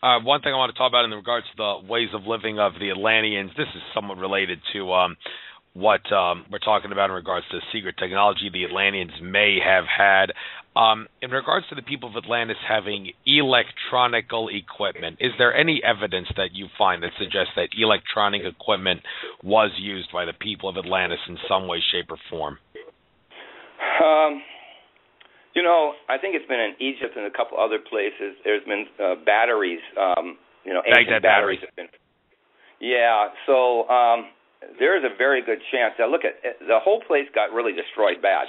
One thing I want to talk about in regards to the ways of living of the Atlanteans, this is somewhat related to what we're talking about in regards to secret technology the Atlanteans may have had. In regards to the people of Atlantis having electronical equipment, is there any evidence that you find that suggests that electronic equipment was used by the people of Atlantis in some way, shape, or form? I think it's been in Egypt and a couple other places. There's been batteries, ancient Baghdad batteries. Yeah, so there is a very good chance. Now, look, the whole place got really destroyed bad.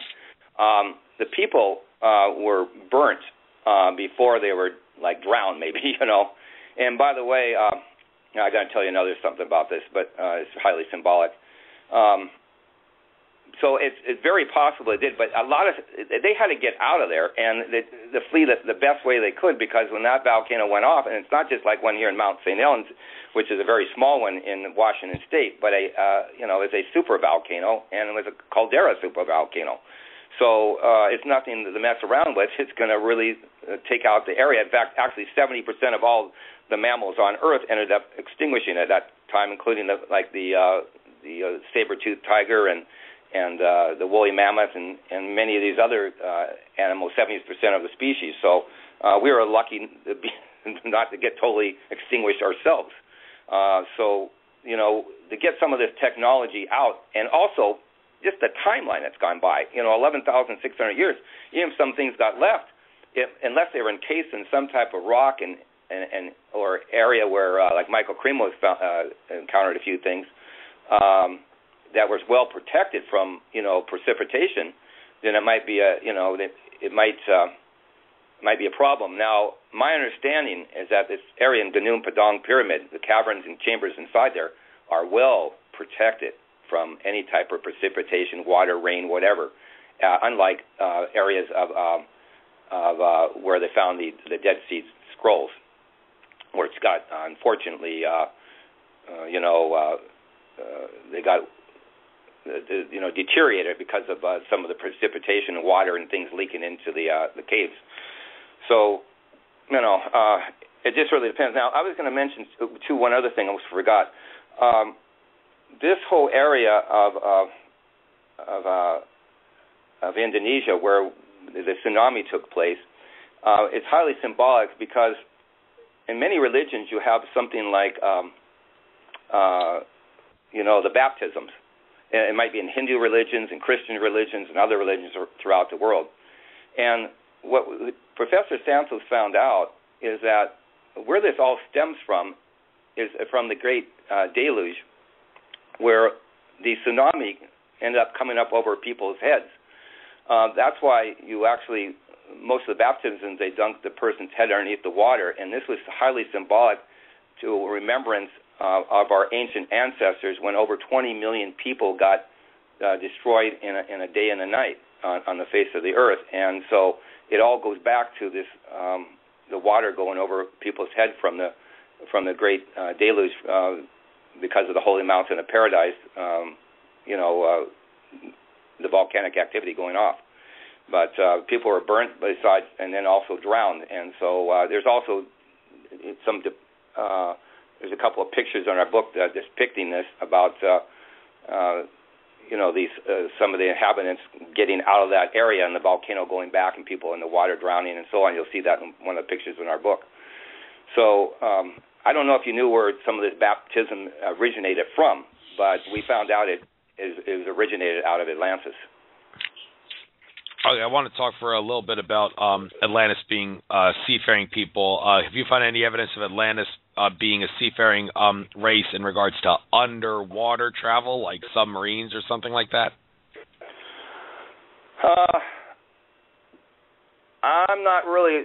The people were burnt before they were, drowned, maybe, And by the way, I got to tell you something about this, but it's highly symbolic. So it's very possible it did, but they had to get out of there and to flee the best way they could, because when that volcano went off, and it's not just like one here in Mount St. Helens, which is a very small one in Washington State, but it's a super volcano, and it was a caldera super volcano. So it's nothing to mess around with. It's going to really take out the area. In fact, actually 70% of all the mammals on Earth ended up extinguishing at that time, including the saber-toothed tiger and the woolly mammoth and many of these other animals, 70% of the species. So we were lucky not to get totally extinguished ourselves. So, to get some of this technology out, and also just the timeline that's gone by, 11,600 years, even some things got left, unless they were encased in some type of rock and or area where, like Michael Cremo encountered a few things that was well protected from, precipitation, then it might be might be a problem. Now, my understanding is that this area in Gunung Padang Pyramid, the caverns and chambers inside there, are well protected from any type of precipitation, water, rain, whatever, unlike areas of where they found the Dead Sea Scrolls, where it's got, unfortunately, they got deteriorated because of some of the precipitation and water and things leaking into the caves. So, it just really depends. Now, I was going to mention one other thing I almost forgot. This whole area of Indonesia, where the tsunami took place, it's highly symbolic because in many religions you have something like the baptisms. It might be in Hindu religions and Christian religions and other religions throughout the world. And what Professor Santos found out is that where this all stems from is from the Great Deluge, where the tsunami ended up coming up over people's heads. That's why most of the baptisms, they dunked the person's head underneath the water, and this was highly symbolic to a remembrance of our ancient ancestors when over 20 million people got destroyed in a day and a night on the face of the earth. And so it all goes back to this, the water going over people's head from the Great Deluge because of the holy mountain of paradise, the volcanic activity going off. But people were burnt besides, and then also drowned. And so there's also there's a couple of pictures in our book depicting this about these some of the inhabitants getting out of that area and the volcano going back and people in the water drowning and so on. You'll see that in one of the pictures in our book. So I don't know if you knew where some of this baptism originated from, but we found out it originated out of Atlantis. Okay, I want to talk for a little bit about Atlantis being seafaring people. Have you found any evidence of Atlantis being a seafaring race in regards to underwater travel, like submarines or something like that? I'm not really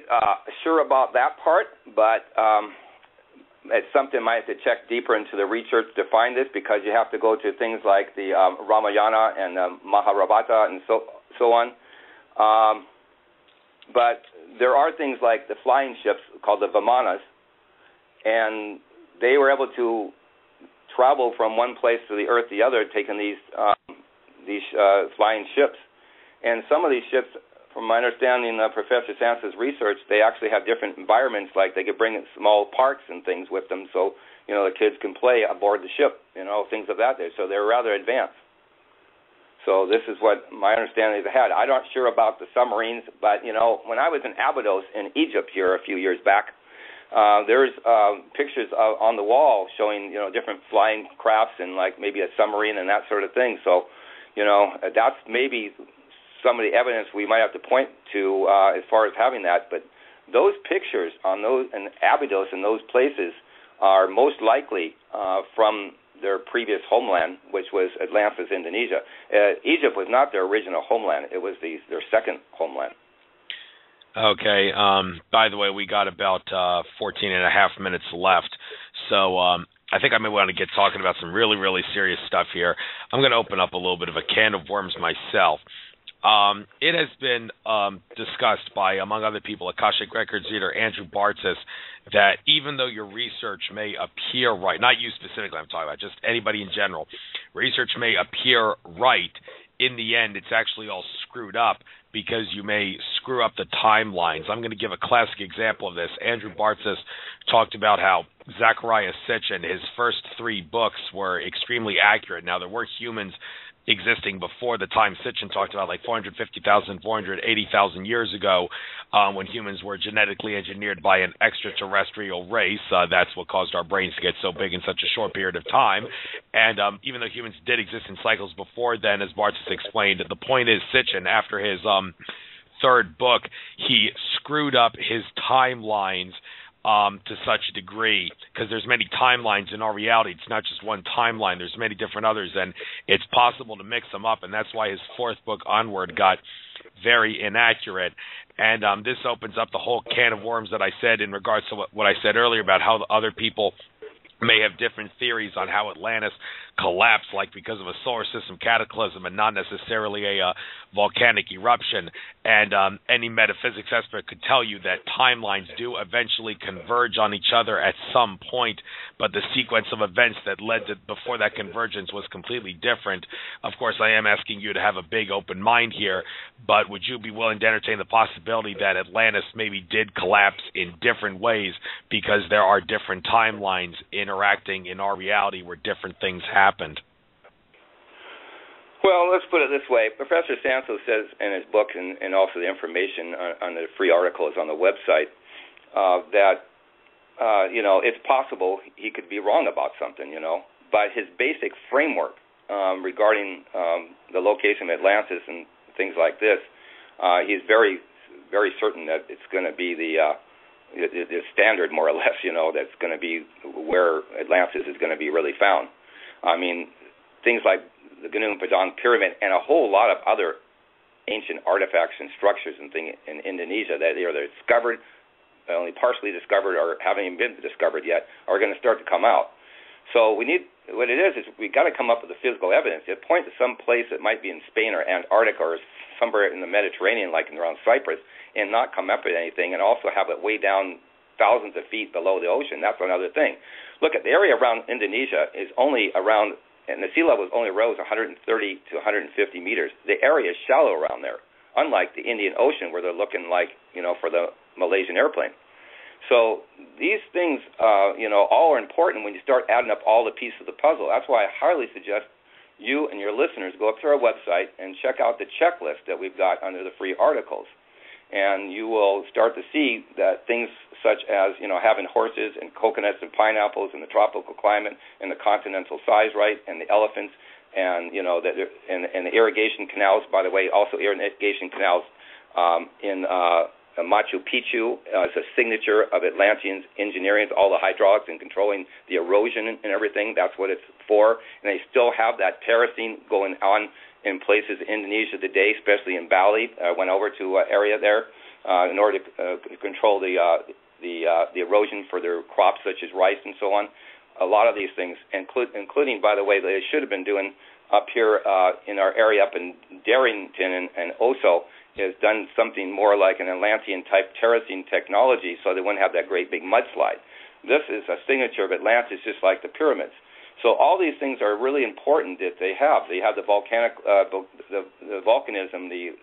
sure about that part, but it's something I might have to check deeper into the research to find this, because you have to go to things like the Ramayana and Mahabharata and so on. But there are things like the flying ships called the Vimanas, and they were able to travel from one place to the earth to the other, taking these flying ships. And some of these ships, from my understanding, Professor Santos' research, they actually have different environments, like they could bring small parks and things with them so, the kids can play aboard the ship, things of that nature. So they're rather advanced. So this is what my understanding is ahead. I'm not sure about the submarines, but, when I was in Abydos in Egypt here a few years back, there's pictures on the wall showing, different flying crafts and like maybe a submarine and that sort of thing. So, that's maybe some of the evidence we might have to point to as far as having that. But those pictures on those in Abydos and those places are most likely from their previous homeland, which was Atlantis, Indonesia. Egypt was not their original homeland. It was their second homeland. Okay. By the way, we got about 14 and a half minutes left. So I think I may want to get talking about some really, really serious stuff here. I'm going to open up a little bit of a can of worms myself. It has been discussed by, among other people, Akashic Records reader Andrew Bartzis, that even though your research may appear right, not you specifically, I'm talking about just anybody in general, research may appear right, in the end it's actually all screwed up because you may screw up the timelines. I'm going to give a classic example of this. Andrew Bartzis talked about how Zecharia Sitchin, his first 3 books were extremely accurate. Now, there were humans existing before the time Sitchin talked about, like 450,000, 480,000 years ago, when humans were genetically engineered by an extraterrestrial race. That's what caused our brains to get so big in such a short period of time. And even though humans did exist in cycles before then, as Bart has explained, the point is Sitchin, after his third book, he screwed up his timelines to such a degree, because there's many timelines in our reality. It's not just one timeline. There's many different others, and it's possible to mix them up, and that's why his fourth book onward got very inaccurate. And this opens up the whole can of worms that I said in regards to what I said earlier about how the other people may have different theories on how Atlantis collapsed, like because of a solar system cataclysm and not necessarily a volcanic eruption. And any metaphysics expert could tell you that timelines do eventually converge on each other at some point, but the sequence of events that led to before that convergence was completely different. Of course, I am asking you to have a big open mind here, but would you be willing to entertain the possibility that Atlantis maybe did collapse in different ways because there are different timelines interacting in our reality where different things happened? Well, let's put it this way. Professor Santos says in his book, and also the information on the free article is on the website, that, it's possible he could be wrong about something, but his basic framework regarding the location of Atlantis and things like this, he's very, very certain that it's going to be the standard, more or less, that's going to be where Atlantis is going to be really found. I mean, things like the Gunung Padang Pyramid and a whole lot of other ancient artifacts and structures and things in Indonesia that are discovered, only partially discovered, or haven't even been discovered yet, are going to start to come out. So we got to come up with the physical evidence. It points to some place that might be in Spain or Antarctica or somewhere in the Mediterranean, like around Cyprus, and not come up with anything, and also have it way down thousands of feet below the ocean. That's another thing. Look, at the area around Indonesia is only around, and the sea level only rose 130 to 150 meters. The area is shallow around there, unlike the Indian Ocean, where they're looking like, for the Malaysian airplane. So these things, all are important when you start adding up all the pieces of the puzzle. That's why I highly suggest you and your listeners go up to our website and check out the checklist that we've got under the free articles. And you will start to see that things such as, having horses and coconuts and pineapples in the tropical climate and the continental size right and the elephants and, and the irrigation canals, by the way, also irrigation canals in Machu Picchu is a signature of Atlantean engineering, all the hydraulics and controlling the erosion and everything. That's what it's for. And they still have that terracing going on in places in Indonesia today, especially in Bali. I went over to an area there in order to control the erosion for their crops such as rice and so on. A lot of these things, including, by the way, they should have been doing up here in our area up in Darrington and Oso, has done something more like an Atlantean-type terracing technology so they wouldn't have that great big mudslide. This is a signature of Atlantis, just like the pyramids. So all these things are really important that they have. They have the volcanic, the volcanism, the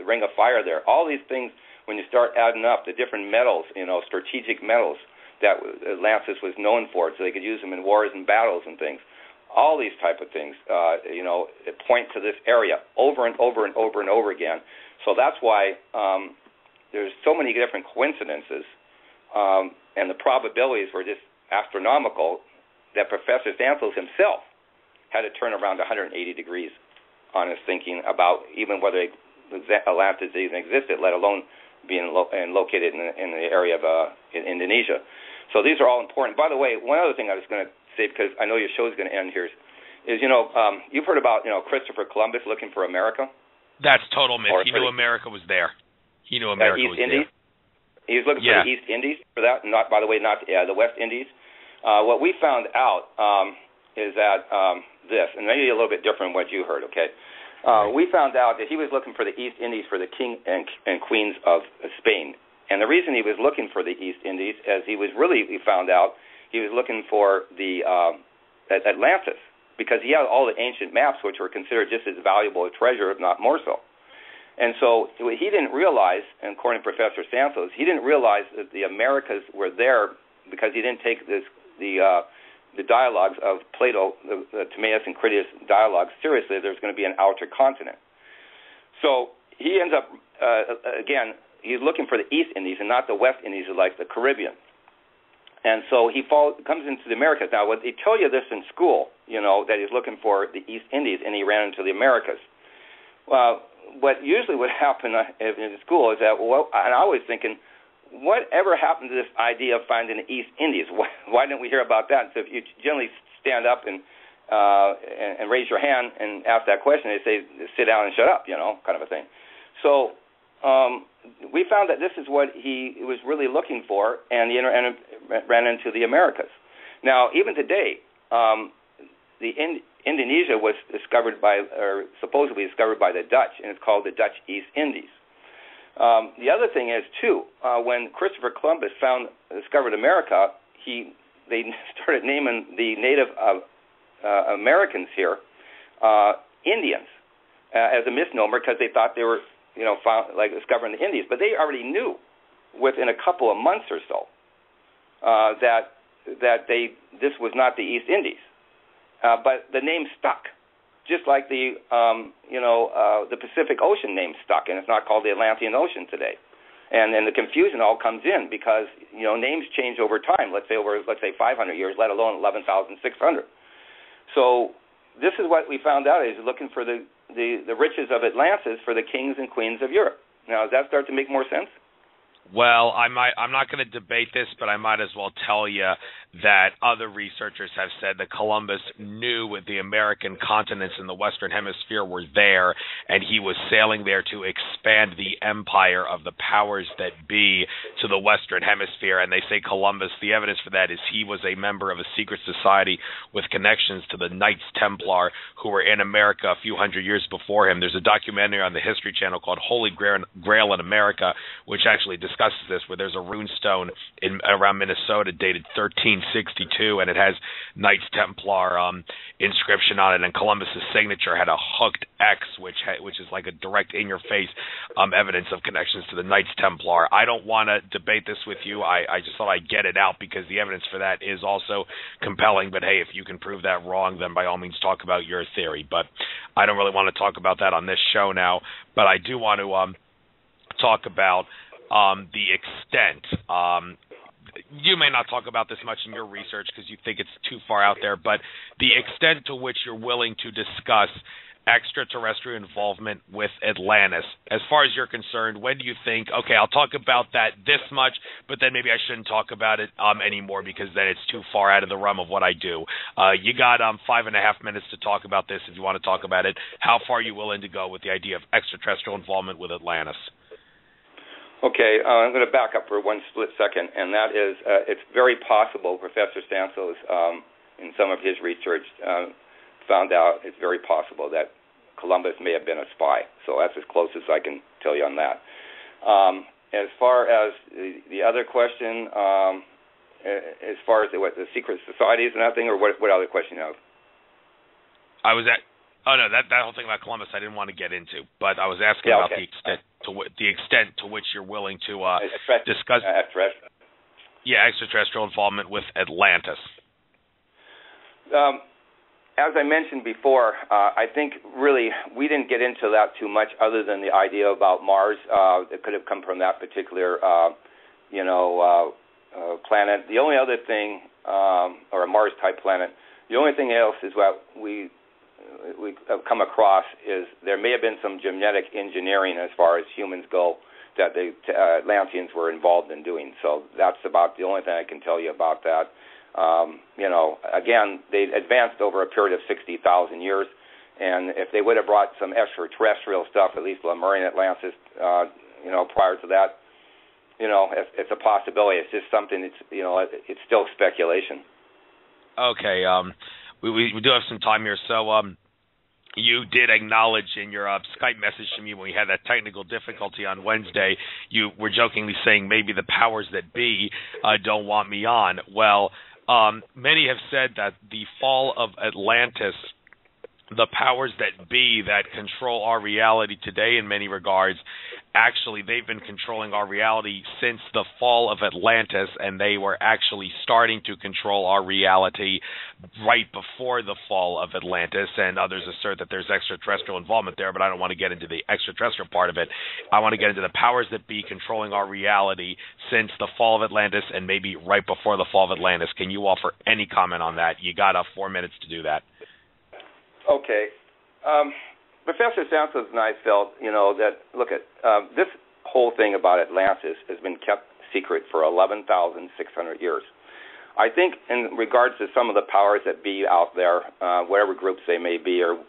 ring of fire there. All these things, when you start adding up the different metals, strategic metals that Atlantis was known for, so they could use them in wars and battles and things. All these type of things, it point to this area over and over and over and over again. So that's why there's so many different coincidences, and the probabilities were just astronomical that Professor Santos himself had to turn around 180 degrees on his thinking about even whether Atlantis even existed, let alone being located in the area of in Indonesia. So these are all important. By the way, one other thing I was going to say, because I know your show is going to end here, is you've heard about Christopher Columbus looking for America. That's total myth. He knew America was there. He knew America was Indies? there. He was looking for the East Indies for that, not, by the way, not the West Indies. What we found out is that this, and maybe a little bit different from what you heard, okay? We found out that he was looking for the East Indies for the king and queens of Spain. And the reason he was looking for the East Indies is we found out, he was looking for the Atlantis, because he had all the ancient maps, which were considered just as valuable a treasure, if not more so. And so he didn't realize, and according to Professor Santos, he didn't realize that the Americas were there because he didn't take the the dialogues of Plato, the Timaeus and Critias dialogues, seriously, there's going to be an outer continent. So he ends up, again, he's looking for the East Indies and not the West Indies like the Caribbean. And so he comes into the Americas. Now, when they tell you this in school, that he's looking for the East Indies and he ran into the Americas. Well, what usually would happen in school is that, and I was thinking, whatever happened to this idea of finding the East Indies? Why didn't we hear about that? So if you generally stand up and raise your hand and ask that question, they say, sit down and shut up, kind of a thing. So we found that this is what he was really looking for, and he ran into the Americas. Now, even today, Indonesia was discovered supposedly discovered by the Dutch, and it's called the Dutch East Indies. The other thing is, too, when Christopher Columbus discovered America, they started naming the Native Americans here Indians as a misnomer because they thought they were, discovering the Indies. But they already knew within a couple of months or so that this was not the East Indies. But the name stuck. Just like the Pacific Ocean name stuck, and it's not called the Atlantean Ocean today. And then the confusion all comes in because names change over time. Let's say 500 years, let alone 11,600. So this is what we found out: is looking for the riches of Atlantis for the kings and queens of Europe. Now, does that start to make more sense? Well, I'm not going to debate this, but I might as well tell you that other researchers have said that Columbus knew the American continents in the Western Hemisphere were there, and he was sailing there to expand the empire of the powers that be to the Western Hemisphere. And they say Columbus, the evidence for that is he was a member of a secret society with connections to the Knights Templar who were in America a few hundred years before him. There's a documentary on the History Channel called Holy Grail in America, which actually discusses this, where there's a rune stone around Minnesota dated 1362, and it has Knights Templar inscription on it, and Columbus's signature had a hooked X, which is like a direct in-your-face evidence of connections to the Knights Templar. I don't want to debate this with you. I just thought I'd get it out because the evidence for that is also compelling. But hey, if you can prove that wrong, then by all means talk about your theory. But I don't really want to talk about that on this show now. But I do want to talk about the extent. You may not talk about this much in your research because you think it's too far out there, but the extent to which you're willing to discuss extraterrestrial involvement with Atlantis. As far as you're concerned, when do you think, okay, I'll talk about that this much, but then maybe I shouldn't talk about it anymore because then it's too far out of the realm of what I do. You got 5.5 minutes to talk about this if you want to talk about it. How far are you willing to go with the idea of extraterrestrial involvement with Atlantis? Okay, I'm going to back up for one split second, and that is it's very possible, Professor Stansos, in some of his research, found out it's very possible that Columbus may have been a spy. So that's as close as I can tell you on that. As far as the other question, as far as the secret societies and that thing, or what other question you have? That whole thing about Columbus I didn't want to get into, but I was asking about the extent to which you're willing to discuss extraterrestrial involvement with Atlantis. As I mentioned before, I think really we didn't get into that too much other than the idea about Mars. It could have come from that particular planet. The only other thing, or a Mars-type planet, the only thing else is what we have come across is there may have been some genetic engineering as far as humans go that the Atlanteans were involved in doing. So that's about the only thing I can tell you about that. Again, they advanced over a period of 60,000 years, and if they would have brought some extraterrestrial stuff, at least Lemurian Atlantis, prior to that, it's a possibility. It's just something. It's still speculation. Okay. We do have some time here, so you did acknowledge in your Skype message to me when we had that technical difficulty on Wednesday, you were jokingly saying maybe the powers that be don't want me on. Well, many have said that the fall of Atlantis the powers that be that control our reality today in many regards, actually they've been controlling our reality since the fall of Atlantis, and they were actually starting to control our reality right before the fall of Atlantis, and others assert that there's extraterrestrial involvement there, but I don't want to get into the extraterrestrial part of it. I want to get into the powers that be controlling our reality since the fall of Atlantis and maybe right before the fall of Atlantis. Can you offer any comment on that? You got 4 minutes to do that. Okay. Professor Santos and I felt, that, look at this whole thing about Atlantis has been kept secret for 11,600 years. I think in regards to some of the powers that be out there, whatever groups they may be, or,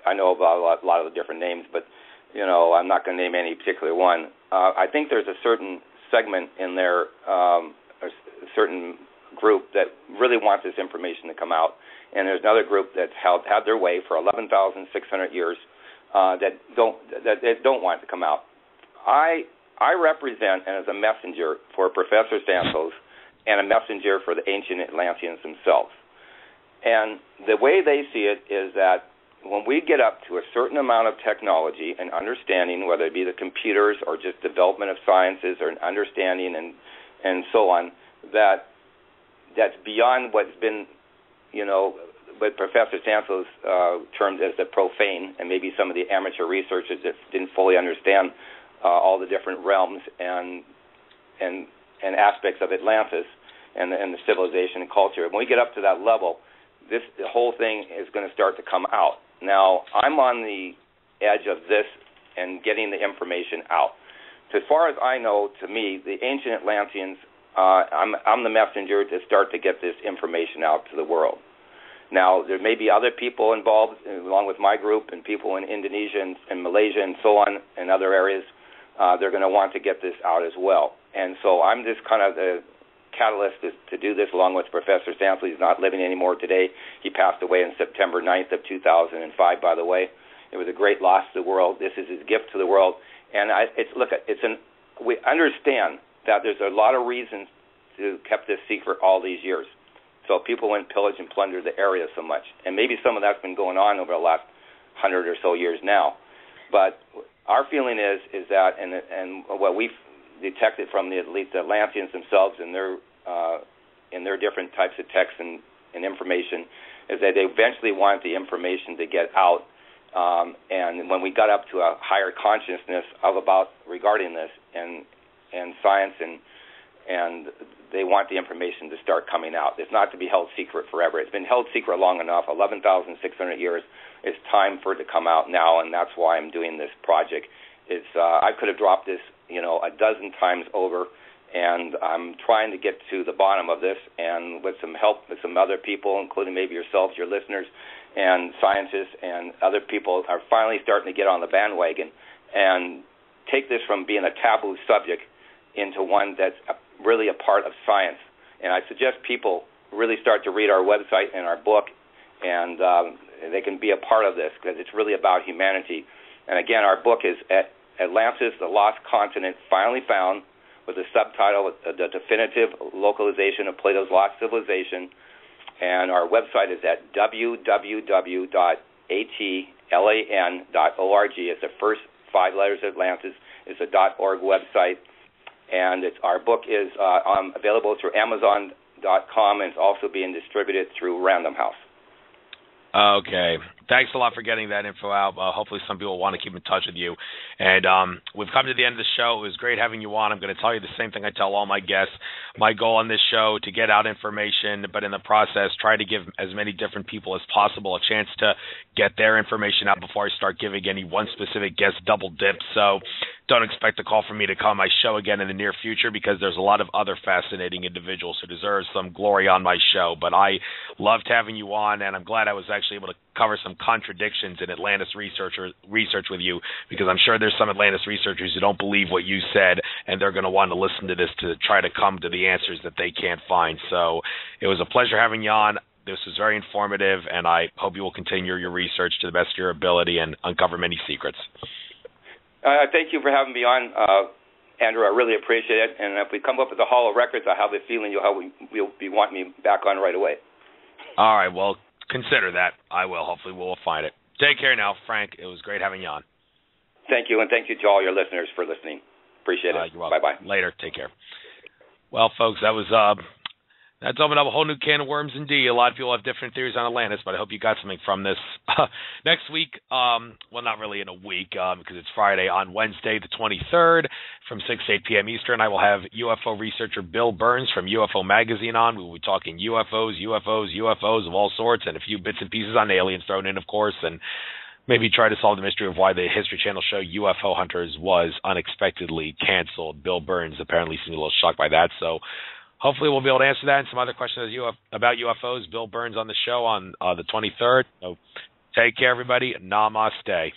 I know about a lot of the different names, but, I'm not going to name any particular one. I think there's a certain segment in there, a certain group that really wants this information to come out. And there's another group that's had their way for 11,600 years that don't want it to come out. I represent and as a messenger for Professor Santos and a messenger for the ancient Atlanteans themselves. And the way they see it is that when we get up to a certain amount of technology and understanding, whether it be the computers or just development of sciences or an understanding and so on, that's beyond what's been, what Professor Santos termed as the profane, and maybe some of the amateur researchers that didn't fully understand all the different realms and aspects of Atlantis and the civilization and culture. When we get up to that level, the whole thing is going to start to come out. Now, I'm on the edge of this and getting the information out. So as far as I know, to me, the ancient Atlanteans, I'm the messenger to start to get this information out to the world. Now, there may be other people involved, along with my group, and people in Indonesia and Malaysia and so on, and other areas. They're going to want to get this out as well. And so I'm just kind of the catalyst to do this, along with Professor Santos. He's not living anymore today. He passed away on September 9th of 2005, by the way. It was a great loss to the world. This is his gift to the world. And we understand that there's a lot of reasons to kept this secret all these years. So people went pillage and plundered the area so much. And maybe some of that's been going on over the last 100 or so years now. But our feeling is that, and what we've detected from the Atlanteans themselves and their different types of texts and information, is that they eventually want the information to get out. And when we got up to a higher consciousness regarding this and science and they want the information to start coming out. It's not to be held secret forever. It's been held secret long enough, 11,600 years. It's time for it to come out now, and that's why I'm doing this project. I could have dropped this, a dozen times over, and I'm trying to get to the bottom of this, and with some help with some other people, including maybe yourselves, your listeners, and scientists, and other people are finally starting to get on the bandwagon and take this from being a taboo subject into one that's really a part of science. And I suggest people really start to read our website and our book, and they can be a part of this because it's really about humanity. And again, our book is Atlantis, the Lost Continent, Finally Found, with the subtitle, The Definitive Localization of Plato's Lost Civilization. And our website is at www.atlan.org. It's the first 5 letters of Atlantis. It's a .org website. And our book is available through Amazon.com, and it's also being distributed through Random House. Okay. Thanks a lot for getting that info out. Hopefully some people want to keep in touch with you. And we've come to the end of the show. It was great having you on. I'm going to tell you the same thing I tell all my guests. My goal on this show, to get out information, but in the process, try to give as many different people as possible a chance to get their information out before I start giving any one specific guest double dip. So don't expect a call from me to call my show again in the near future, because there's a lot of other fascinating individuals who deserve some glory on my show. But I loved having you on, and I'm glad I was actually able to cover some contradictions in Atlantis research with you, because I'm sure there's some Atlantis researchers who don't believe what you said, and they're going to want to listen to this to try to come to the answers that they can't find. So it was a pleasure having you on. This was very informative, and I hope you will continue your research to the best of your ability and uncover many secrets. Thank you for having me on, Andrew. I really appreciate it. And if we come up with the Hall of Records, I have a feeling you'll be wanting me back on right away. All right. Well, consider that. I will. Hopefully we'll find it. Take care now, Frank. It was great having you on. Thank you, and thank you to all your listeners for listening. Appreciate it. You're welcome. Bye-bye. Later. Take care. Well, folks, that's opened up a whole new can of worms indeed. A lot of people have different theories on Atlantis, but I hope you got something from this. Next week, well, not really in a week because it's Friday. On Wednesday, the 23rd, from 6 to 8 p.m. Eastern, I will have UFO researcher Bill Burns from UFO Magazine on. We will be talking UFOs of all sorts, and a few bits and pieces on aliens thrown in, of course, and maybe try to solve the mystery of why the History Channel show UFO Hunters was unexpectedly canceled. Bill Burns apparently seemed a little shocked by that, so hopefully we'll be able to answer that and some other questions about UFOs. Bill Burns on the show on the 23rd. So take care, everybody. Namaste.